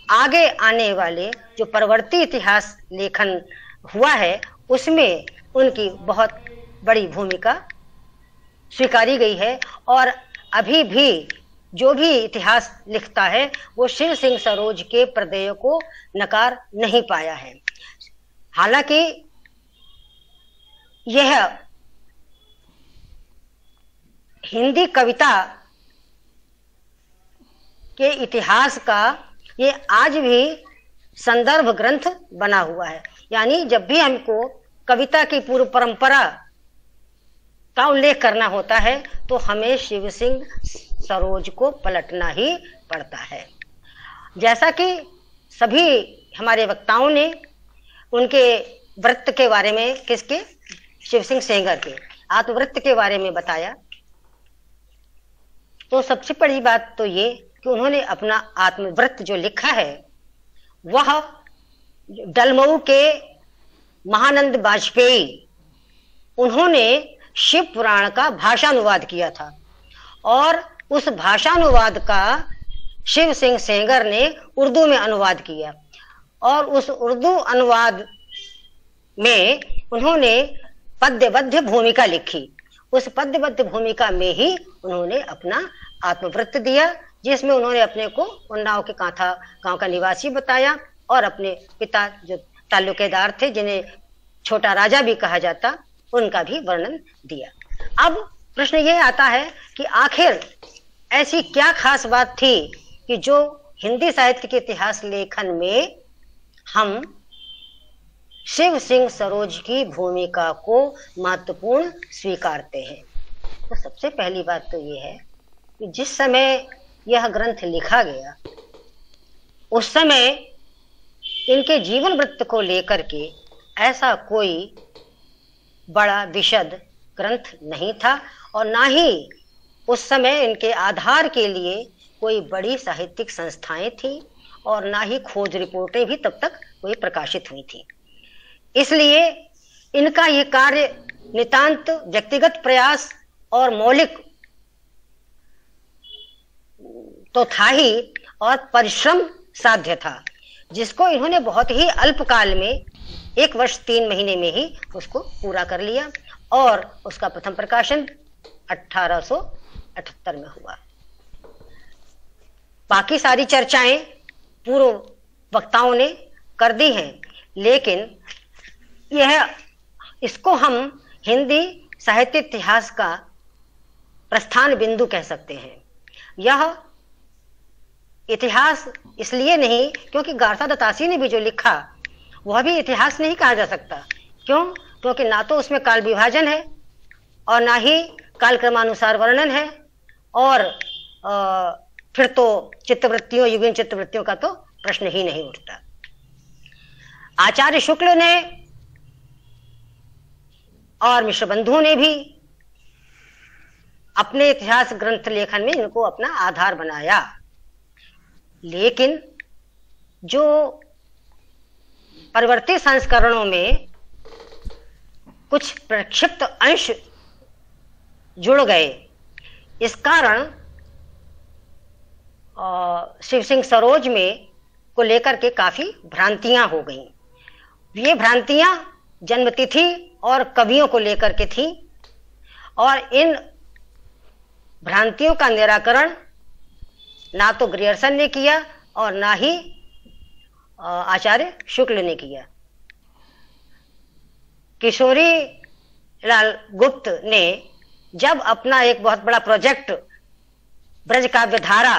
आगे आने वाले जो परवर्ती इतिहास लेखन हुआ है उसमें उनकी बहुत बड़ी भूमिका स्वीकारी गई है। और अभी भी जो भी इतिहास लिखता है वो शिव सिंह सरोज के प्रदेय को नकार नहीं पाया है। हालांकि यह हिंदी कविता के इतिहास का ये आज भी संदर्भ ग्रंथ बना हुआ है। यानी जब भी हमको कविता की पूर्व परंपरा का उल्लेख करना होता है तो हमें शिव सिंह सरोज को पलटना ही पड़ता है। जैसा कि सभी हमारे वक्ताओं ने उनके वृत्त के बारे में, किसके, शिव सिंह सेंगर के आत्मवृत्त के बारे में बताया, तो सबसे बड़ी बात तो ये कि उन्होंने अपना आत्मवृत्त जो लिखा है वह डलमऊ के महानंद वाजपेयी, उन्होंने शिव पुराण का भाषानुवाद किया था और उस भाषानुवाद का शिव सिंह सेंगर ने उर्दू में अनुवाद किया और उस उर्दू अनुवाद में उन्होंने पद्यबद्ध भूमिका लिखी। उस पद्यबद्ध भूमिका में ही उन्होंने अपना आत्मवृत्त दिया, जिसमें उन्होंने अपने को उन्नाव के कांथा गांव का निवासी बताया और अपने पिता जो ताल्लुकेदार थे, जिन्हें छोटा राजा भी कहा जाता, उनका भी वर्णन दिया। अब प्रश्न ये आता है कि आखिर ऐसी क्या खास बात थी कि जो हिंदी साहित्य के इतिहास लेखन में हम शिव सिंह सरोज की भूमिका को महत्वपूर्ण स्वीकारते हैं। तो सबसे पहली बात तो ये है कि जिस समय यह ग्रंथ लिखा गया उस समय इनके जीवन वृत्त को लेकर के ऐसा कोई बड़ा विशद ग्रंथ नहीं था और ना ही उस समय इनके आधार के लिए कोई बड़ी साहित्यिक संस्थाएं थी और ना ही खोज रिपोर्टें भी तब तक कोई प्रकाशित हुई थी। इसलिए इनका ये कार्य नितांत व्यक्तिगत प्रयास और मौलिक तो था ही और परिश्रम साध्य था, जिसको इन्होंने बहुत ही अल्पकाल में 1 वर्ष 3 महीने में ही उसको पूरा कर लिया और उसका प्रथम प्रकाशन 1878 में हुआ। बाकी सारी चर्चाएं पूर्व वक्ताओं ने कर दी हैं, लेकिन इसको हम हिंदी साहित्य इतिहास का प्रस्थान बिंदु कह सकते हैं। यह इतिहास इसलिए नहीं क्योंकि गारसा दत्तासी ने भी जो लिखा वह भी इतिहास नहीं कहा जा सकता। क्यों? क्योंकि ना तो उसमें काल विभाजन है और ना ही कालक्रमानुसार वर्णन है, और फिर तो चित्तवृत्तियों, युगीन चित्तवृत्तियों का तो प्रश्न ही नहीं उठता। आचार्य शुक्ल ने और मिश्र बंधु ने भी अपने इतिहास ग्रंथ लेखन में इनको अपना आधार बनाया, लेकिन जो परिवर्तित संस्करणों में कुछ प्रक्षिप्त अंश जुड़ गए, इस कारण शिव सिंह सरोज में को लेकर के काफी भ्रांतियां हो गईं। ये भ्रांतियां जन्मतिथि और कवियों को लेकर के थी, और इन भ्रांतियों का निराकरण ना तो ग्रियर्सन ने किया और ना ही आचार्य शुक्ल ने किया। किशोरी लाल गुप्त ने जब अपना एक बहुत बड़ा प्रोजेक्ट ब्रज काव्य धारा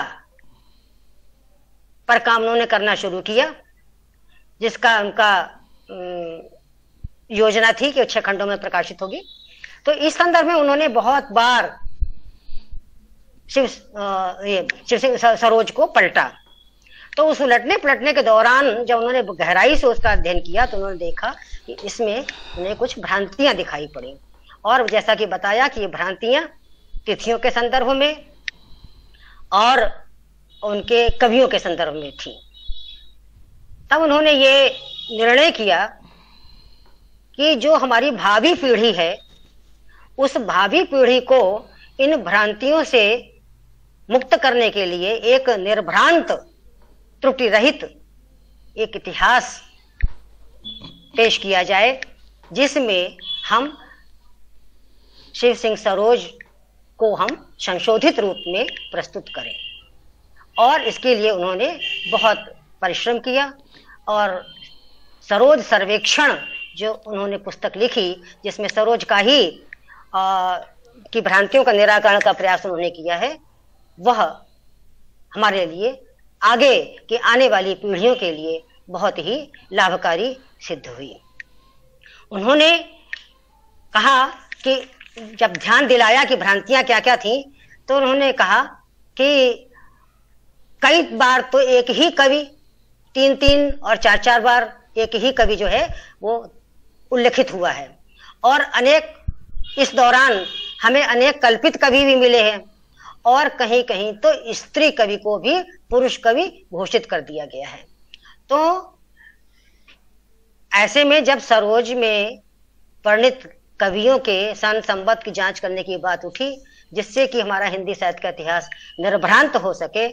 पर काम उन्होंने करना शुरू किया, जिसका उनका योजना थी कि 6 खंडों में प्रकाशित होगी, तो इस संदर्भ में उन्होंने बहुत बार शिव सिंह सरोज को पलटा। तो उस उलटने पलटने के दौरान जब उन्होंने गहराई से उसका अध्ययन किया तो उन्होंने देखा कि इसमें उन्हें कुछ भ्रांतियां दिखाई पड़ी, और जैसा कि बताया कि ये भ्रांतियां तिथियों के संदर्भ में और उनके कवियों के संदर्भ में थी। तब उन्होंने ये निर्णय किया कि जो हमारी भावी पीढ़ी है, उस भावी पीढ़ी को इन भ्रांतियों से मुक्त करने के लिए एक निर्भ्रांत, त्रुटि रहित एक इतिहास पेश किया जाए, जिसमें हम शिव सिंह सरोज को हम संशोधित रूप में प्रस्तुत करें। और इसके लिए उन्होंने बहुत परिश्रम किया, और सरोज सर्वेक्षण जो उन्होंने पुस्तक लिखी, जिसमें सरोज का ही की भ्रांतियों का निराकरण का प्रयास उन्होंने किया है, वह हमारे लिए आगे के आने वाली पीढ़ियों के लिए बहुत ही लाभकारी सिद्ध हुई। उन्होंने कहा कि जब ध्यान दिलाया कि भ्रांतियां क्या क्या थी, तो उन्होंने कहा कि कई बार तो एक ही कवि 3-3 और 4-4 बार एक ही कवि जो है वो उल्लेखित हुआ है, और अनेक इस दौरान हमें अनेक कल्पित कवि भी मिले हैं, और कहीं कहीं तो स्त्री कवि को भी पुरुष कवि घोषित कर दिया गया है। तो ऐसे में जब सरोज में वर्णित कवियों के सन संबत की जांच करने की बात उठी, जिससे कि हमारा हिंदी साहित्य का इतिहास निर्भ्रांत हो सके,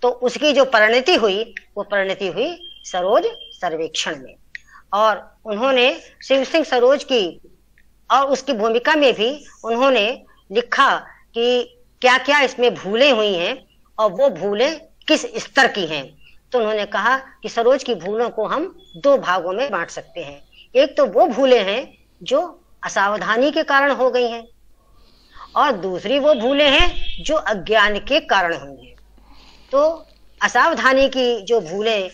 तो उसकी जो परिणति हुई वो परिणति हुई सरोज सर्वेक्षण में। और उन्होंने शिव सिंह सरोज की और उसकी भूमिका में भी उन्होंने लिखा कि क्या क्या इसमें भूलें हुई हैं और वो भूलें किस स्तर की हैं। तो उन्होंने कहा कि सरोज की भूलों को हम 2 भागों में बांट सकते हैं। एक तो वो भूलें हैं जो असावधानी के कारण हो गई हैं, और दूसरी वो भूलें हैं जो अज्ञान के कारण हुई हैं। तो असावधानी की जो भूलें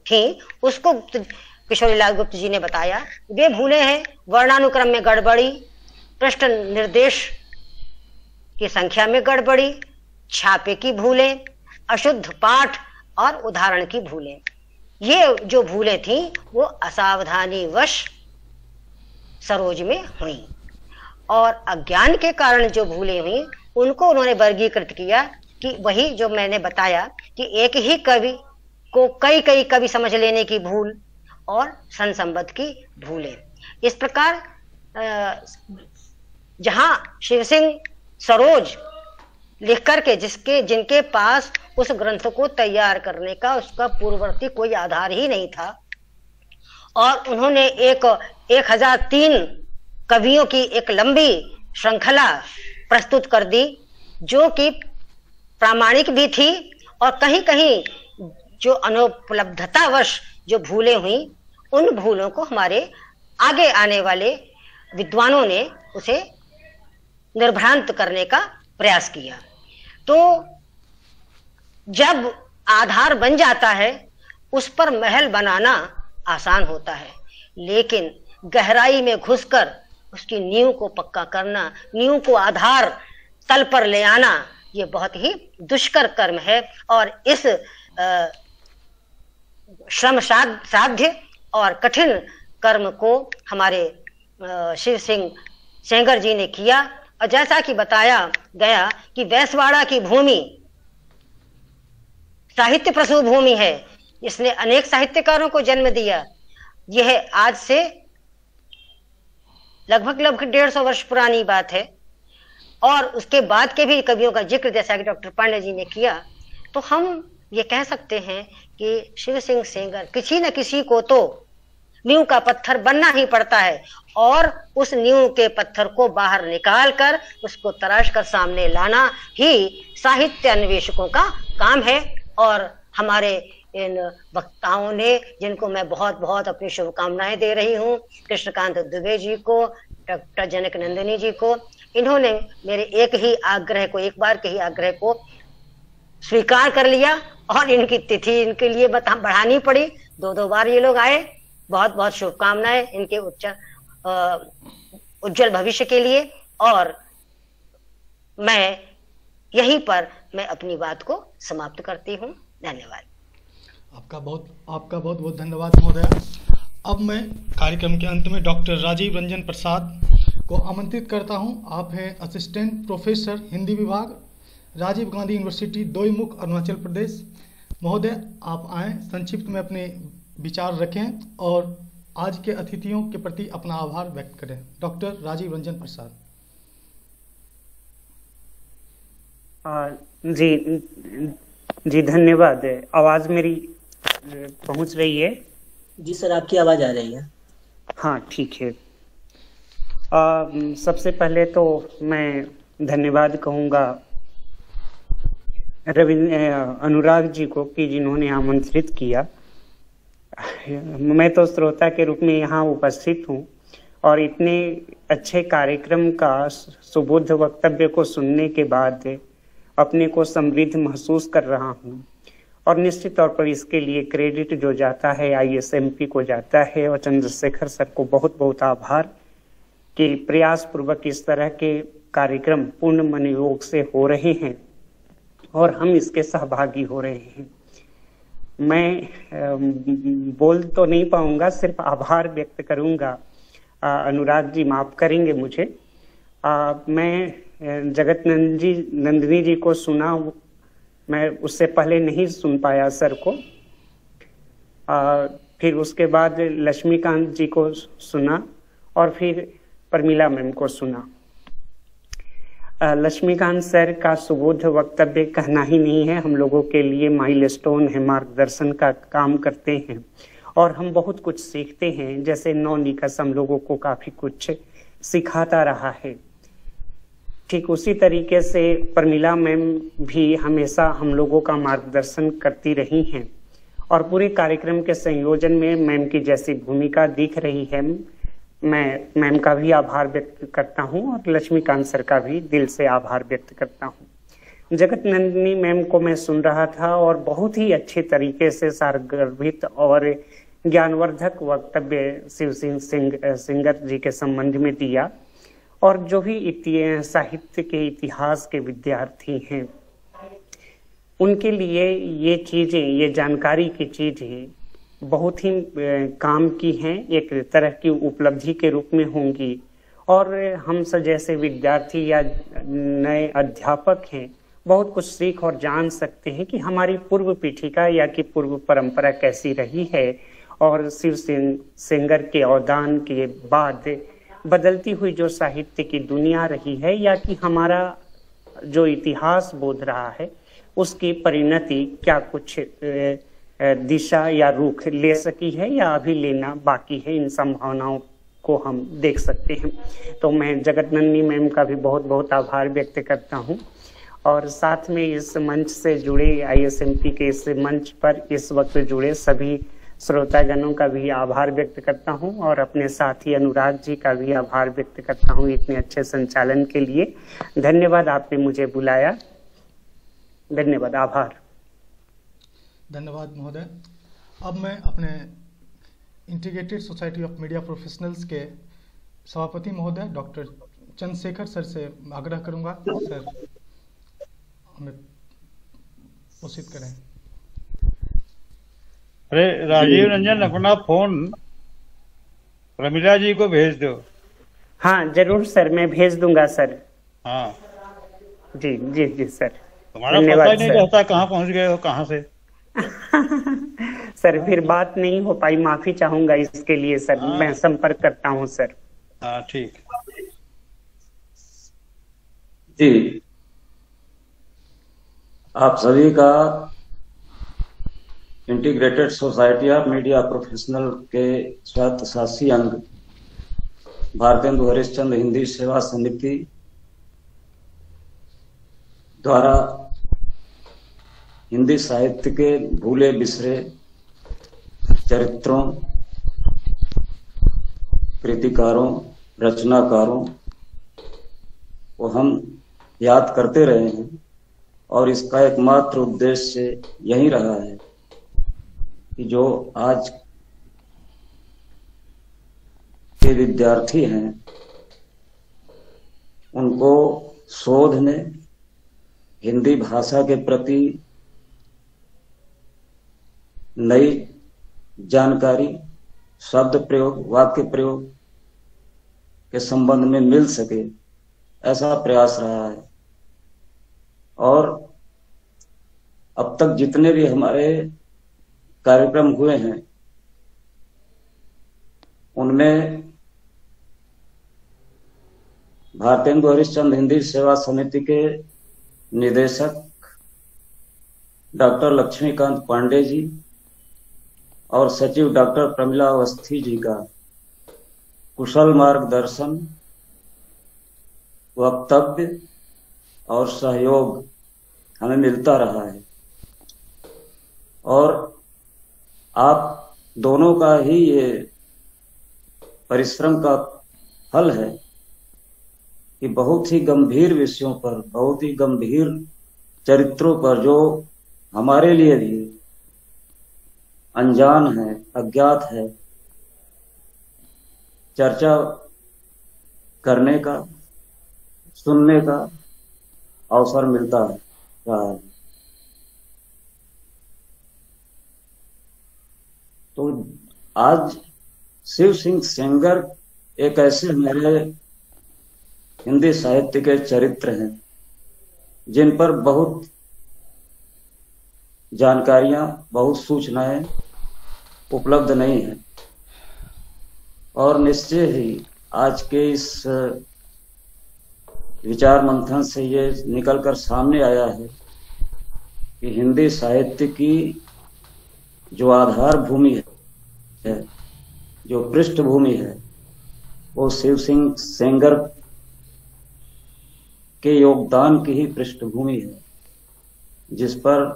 थी उसको किशोरी लाल गुप्त जी ने बताया। वे भूलें हैं वर्णानुक्रम में गड़बड़ी, पृष्ठ निर्देश की संख्या में गड़बड़ी, छापे की भूलें, अशुद्ध पाठ और उदाहरण की भूलें। ये जो भूलें थी वो असावधानी वश सरोज में हुई, और अज्ञान के कारण जो भूलें हुई उनको उन्होंने वर्गीकृत किया कि वही जो मैंने बताया कि एक ही कवि को कई कई कवि समझ लेने की भूल और सन संबत की भूलें। इस प्रकार जहां शिव सिंह सरोज लिख करके जिनके पास उस ग्रंथ को तैयार करने का उसका पूर्ववर्ती कोई आधार ही नहीं था। और उन्होंने 1003 कवियों की एक लंबी श्रृंखला प्रस्तुत कर दी, जो कि प्रामाणिक भी थी और कहीं कहीं जो अनुपलब्धतावश जो भूलें हुई, उन भूलों को हमारे आगे आने वाले विद्वानों ने उसे निर्भ्रांत करने का प्रयास किया। तो जब आधार बन जाता है उस पर महल बनाना आसान होता है, लेकिन गहराई में घुसकर उसकी नींव को पक्का करना, नींव को आधार तल पर ले आना, ये बहुत ही दुष्कर कर्म है। और इस श्रम साध्य और कठिन कर्म को हमारे शिव सिंह सेंगर जी ने किया। और जैसा कि बताया गया कि वैसवाड़ा की भूमि साहित्य प्रसून भूमि है, इसने अनेक साहित्यकारों को जन्म दिया। यह आज से लगभग 150 वर्ष पुरानी बात है। और उसके बाद के भी कवियों का जिक्र जैसा कि डॉक्टर पांडे जी ने किया, तो हम ये कह सकते हैं कि शिव सिंह सेंगर किसी न किसी को तो नींव का पत्थर बनना ही पड़ता है, और उस नींव के पत्थर को बाहर निकाल कर उसको तराश कर सामने लाना ही साहित्य अन्वेषकों का काम है। और हमारे इन वक्ताओं ने, जिनको मैं बहुत बहुत अपनी शुभकामनाएं दे रही हूँ, कृष्णकांत दुबे जी को, डॉक्टर जनक नंदिनी जी को, इन्होंने मेरे एक बार के ही आग्रह को स्वीकार कर लिया और इनकी तिथि इनके लिए बढ़ानी पड़ी। 2 बार ये लोग आए। बहुत बहुत शुभकामनाएं इनके उज्जवल भविष्य के लिए। और मैं यहीं पर मैं अपनी बात को समाप्त करती हूँ। धन्यवाद। आपका बहुत धन्यवाद महोदय। अब मैं कार्यक्रम के अंत में डॉक्टर राजीव रंजन प्रसाद को आमंत्रित करता हूं। आप हैं असिस्टेंट प्रोफेसर हिंदी विभाग, राजीव गांधी यूनिवर्सिटी, दोईमुख, अरुणाचल प्रदेश। महोदय, आप आएँ, संक्षिप्त में अपने विचार रखें और आज के अतिथियों के प्रति अपना आभार व्यक्त करें। डॉक्टर राजीव रंजन प्रसाद। जी धन्यवाद। आवाज़ मेरी पहुंच रही है? जी सर, आपकी आवाज़ आ रही है। हाँ, ठीक है। सबसे पहले तो मैं धन्यवाद कहूँगा अनुराग जी को कि जिन्होंने आमंत्रित किया। मैं तो श्रोता के रूप में यहाँ उपस्थित हूँ और इतने अच्छे कार्यक्रम का सुबोध वक्तव्य को सुनने के बाद अपने को समृद्ध महसूस कर रहा हूँ। और निश्चित तौर पर इसके लिए क्रेडिट जो जाता है ISMP को जाता है और चंद्रशेखर सर को बहुत बहुत आभार कि प्रयास पूर्वक इस तरह के कार्यक्रम पूर्ण मनोयोग से हो रहे हैं और हम इसके सहभागी हो रहे हैं। मैं बोल तो नहीं पाऊंगा, सिर्फ आभार व्यक्त करूंगा। अनुराग जी माफ करेंगे मुझे। मैं जगत नंदिनी जी को सुना, मैं उससे पहले नहीं सुन पाया सर को। फिर उसके बाद लक्ष्मीकांत जी को सुना और फिर प्रमिला मैम को सुना। लक्ष्मीकांत सर का सुबोध वक्तव्य कहना ही नहीं है, हम लोगों के लिए माइलस्टोन है, मार्गदर्शन का काम करते हैं और हम बहुत कुछ सीखते हैं। जैसे नौ निकष हम लोगों को काफी कुछ सिखाता रहा है, ठीक उसी तरीके से प्रमिला मैम भी हमेशा हम लोगों का मार्गदर्शन करती रही हैं और पूरे कार्यक्रम के संयोजन में मैम की जैसी भूमिका दिख रही है, मैं मैम का भी आभार व्यक्त करता हूं और लक्ष्मीकांत सर का भी दिल से आभार व्यक्त करता हूं। जगत नंदिनी मैम को मैं सुन रहा था और बहुत ही अच्छे तरीके से सारगर्भित और ज्ञानवर्धक वक्तव्य शिव सिंह सेंगर जी के संबंध में दिया। और जो भी साहित्य के इतिहास के विद्यार्थी हैं उनके लिए ये चीजें, ये जानकारी की चीजें बहुत ही काम की हैं, एक तरह की उपलब्धि के रूप में होंगी। और हम सब जैसे विद्यार्थी या नए अध्यापक हैं बहुत कुछ सीख और जान सकते हैं कि हमारी पूर्व पीठिका या कि पूर्व परंपरा कैसी रही है और शिव सेंगर के अवदान के बाद बदलती हुई जो साहित्य की दुनिया रही है या कि हमारा जो इतिहास बोध रहा है उसकी परिणति क्या कुछ दिशा या रुख ले सकी है या अभी लेना बाकी है, इन संभावनाओं को हम देख सकते हैं। तो मैं जगतनंदिनी मैम का भी बहुत बहुत आभार व्यक्त करता हूं, और साथ में इस मंच से जुड़े ISMP के इस मंच पर इस वक्त जुड़े सभी श्रोतागणों का भी आभार व्यक्त करता हूं, और अपने साथी अनुराग जी का भी आभार व्यक्त करता हूं इतने अच्छे संचालन के लिए। धन्यवाद, आपने मुझे बुलाया। धन्यवाद, आभार। धन्यवाद महोदय। अब मैं अपने integrated society of media professionals के सभापति महोदय डॉक्टर चंद्रशेखर सर से आग्रह करूंगा, सर हमें उचित करें। अरे राजीव रंजन, अपना फोन प्रमिला जी को भेज दो। हाँ जरूर सर, मैं भेज दूंगा सर। हाँ जी जी जी सर, तुम्हारा पता ही नहीं रहता कहाँ पहुँच गए हो, कहाँ से। सर फिर बात नहीं हो पाई, माफी चाहूंगा इसके लिए सर। मैं संपर्क करता हूँ सर। हाँ ठीक जी, आप सभी का integrated society of media professional के स्वायत्तशासी अंग भारतेंदु हरिश्चंद्र हिंदी सेवा समिति द्वारा हिंदी साहित्य के भूले बिसरे चरित्रों, कृतिकारों, रचनाकारों को हम याद करते रहे हैं, और इसका एकमात्र उद्देश्य यही रहा है कि जो आज के विद्यार्थी हैं उनको शोध में हिंदी भाषा के प्रति नई जानकारी, शब्द प्रयोग, वाक्य प्रयोग के संबंध में मिल सके, ऐसा प्रयास रहा है। और अब तक जितने भी हमारे कार्यक्रम हुए हैं उनमें भारतेंदु हरिश्चंद्र हिंदी सेवा समिति के निदेशक डॉक्टर लक्ष्मीकांत पांडे जी और सचिव डॉक्टर प्रमिला अवस्थी जी का कुशल मार्गदर्शन, वक्तव्य और सहयोग हमें मिलता रहा है, और आप दोनों का ही ये परिश्रम का फल है कि बहुत ही गंभीर विषयों पर, बहुत ही गंभीर चरित्रों पर, जो हमारे लिए भी अनजान है, अज्ञात है, चर्चा करने का, सुनने का अवसर मिलता है। तो आज शिव सिंह सेंगर एक ऐसे हमारे हिंदी साहित्य के चरित्र हैं जिन पर बहुत जानकारियां, बहुत सूचनाएं उपलब्ध नहीं है, और निश्चय ही आज के इस विचार मंथन से ये निकलकर सामने आया है कि हिंदी साहित्य की जो आधार भूमि है, जो पृष्ठभूमि है, वो शिव सिंह सेंगर के योगदान की ही पृष्ठभूमि है, जिस पर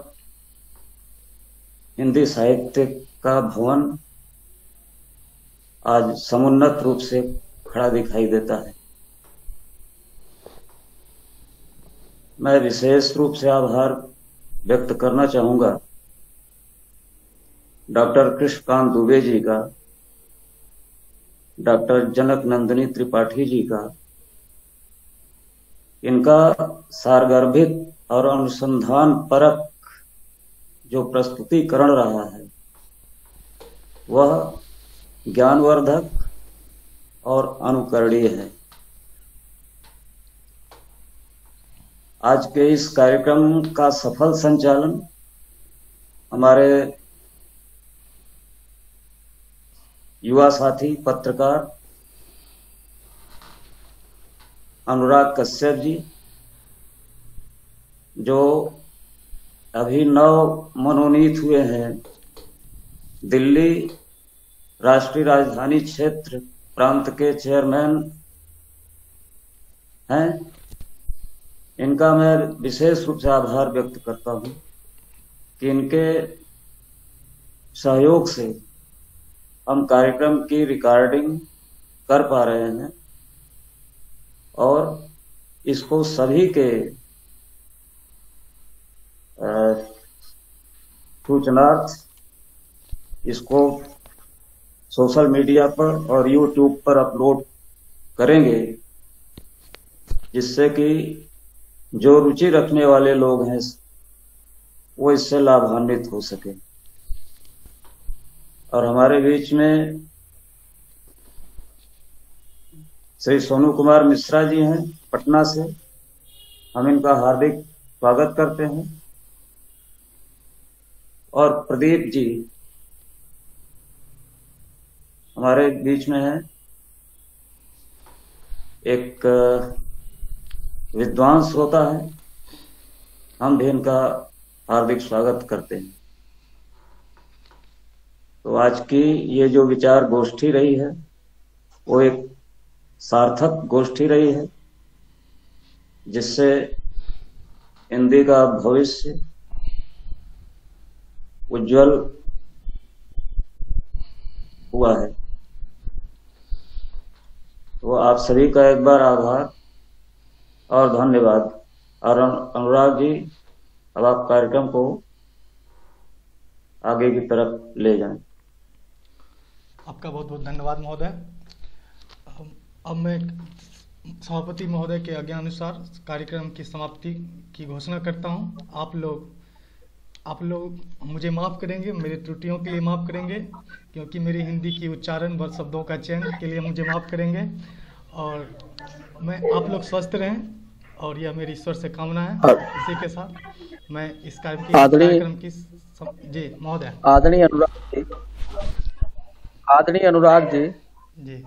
हिंदी साहित्य का भवन आज समुन्नत रूप से खड़ा दिखाई देता है। मैं विशेष रूप से आभार व्यक्त करना चाहूंगा डॉक्टर कृष्णकांत दुबे जी का, डॉक्टर जनक नंदिनी त्रिपाठी जी का। इनका सारगर्भित और अनुसंधान परक जो प्रस्तुतिकरण रहा है वह ज्ञानवर्धक और अनुकरणीय है। आज के इस कार्यक्रम का सफल संचालन हमारे युवा साथी पत्रकार अनुराग कश्यप जी, जो अभी 9 मनोनीत हुए हैं दिल्ली राष्ट्रीय राजधानी क्षेत्र प्रांत के चेयरमैन हैं। इनका मैं विशेष रूप से आभार व्यक्त करता हूं कि इनके सहयोग से हम कार्यक्रम की रिकॉर्डिंग कर पा रहे हैं और इसको सभी के सूचनार्थ इसको सोशल मीडिया पर और यूट्यूब पर अपलोड करेंगे, जिससे कि जो रुचि रखने वाले लोग हैं वो इससे लाभान्वित हो सके। और हमारे बीच में श्री सोनू कुमार मिश्रा जी हैं पटना से, हम इनका हार्दिक स्वागत करते हैं। और प्रदीप जी हमारे बीच में है, एक विद्वान श्रोता है, हम भी इनका हार्दिक स्वागत करते हैं। तो आज की ये जो विचार गोष्ठी रही है वो एक सार्थक गोष्ठी रही है, जिससे हिंदी का भविष्य उज्जवल हुआ है। तो आप सभी का एक बार आभार और धन्यवाद। और अनुराग जी, अब आप कार्यक्रम को आगे की तरफ ले जाएं। आपका बहुत बहुत धन्यवाद महोदय। अब मैं सभापति महोदय के आज्ञानुसार कार्यक्रम की समाप्ति की घोषणा करता हूं। आप लोग मुझे माफ़ करेंगे, मेरी त्रुटियों के लिए माफ़ करेंगे, क्योंकि मेरी हिंदी की उच्चारण व शब्दों का चयन के लिए मुझे माफ़ करेंगे। और आप लोग स्वस्थ रहें और यह मेरी ईश्वर से कामना है। इसी के साथ मैं इस कार्यक्रम की जी महोदय। आदरणीय अनुराग जी जी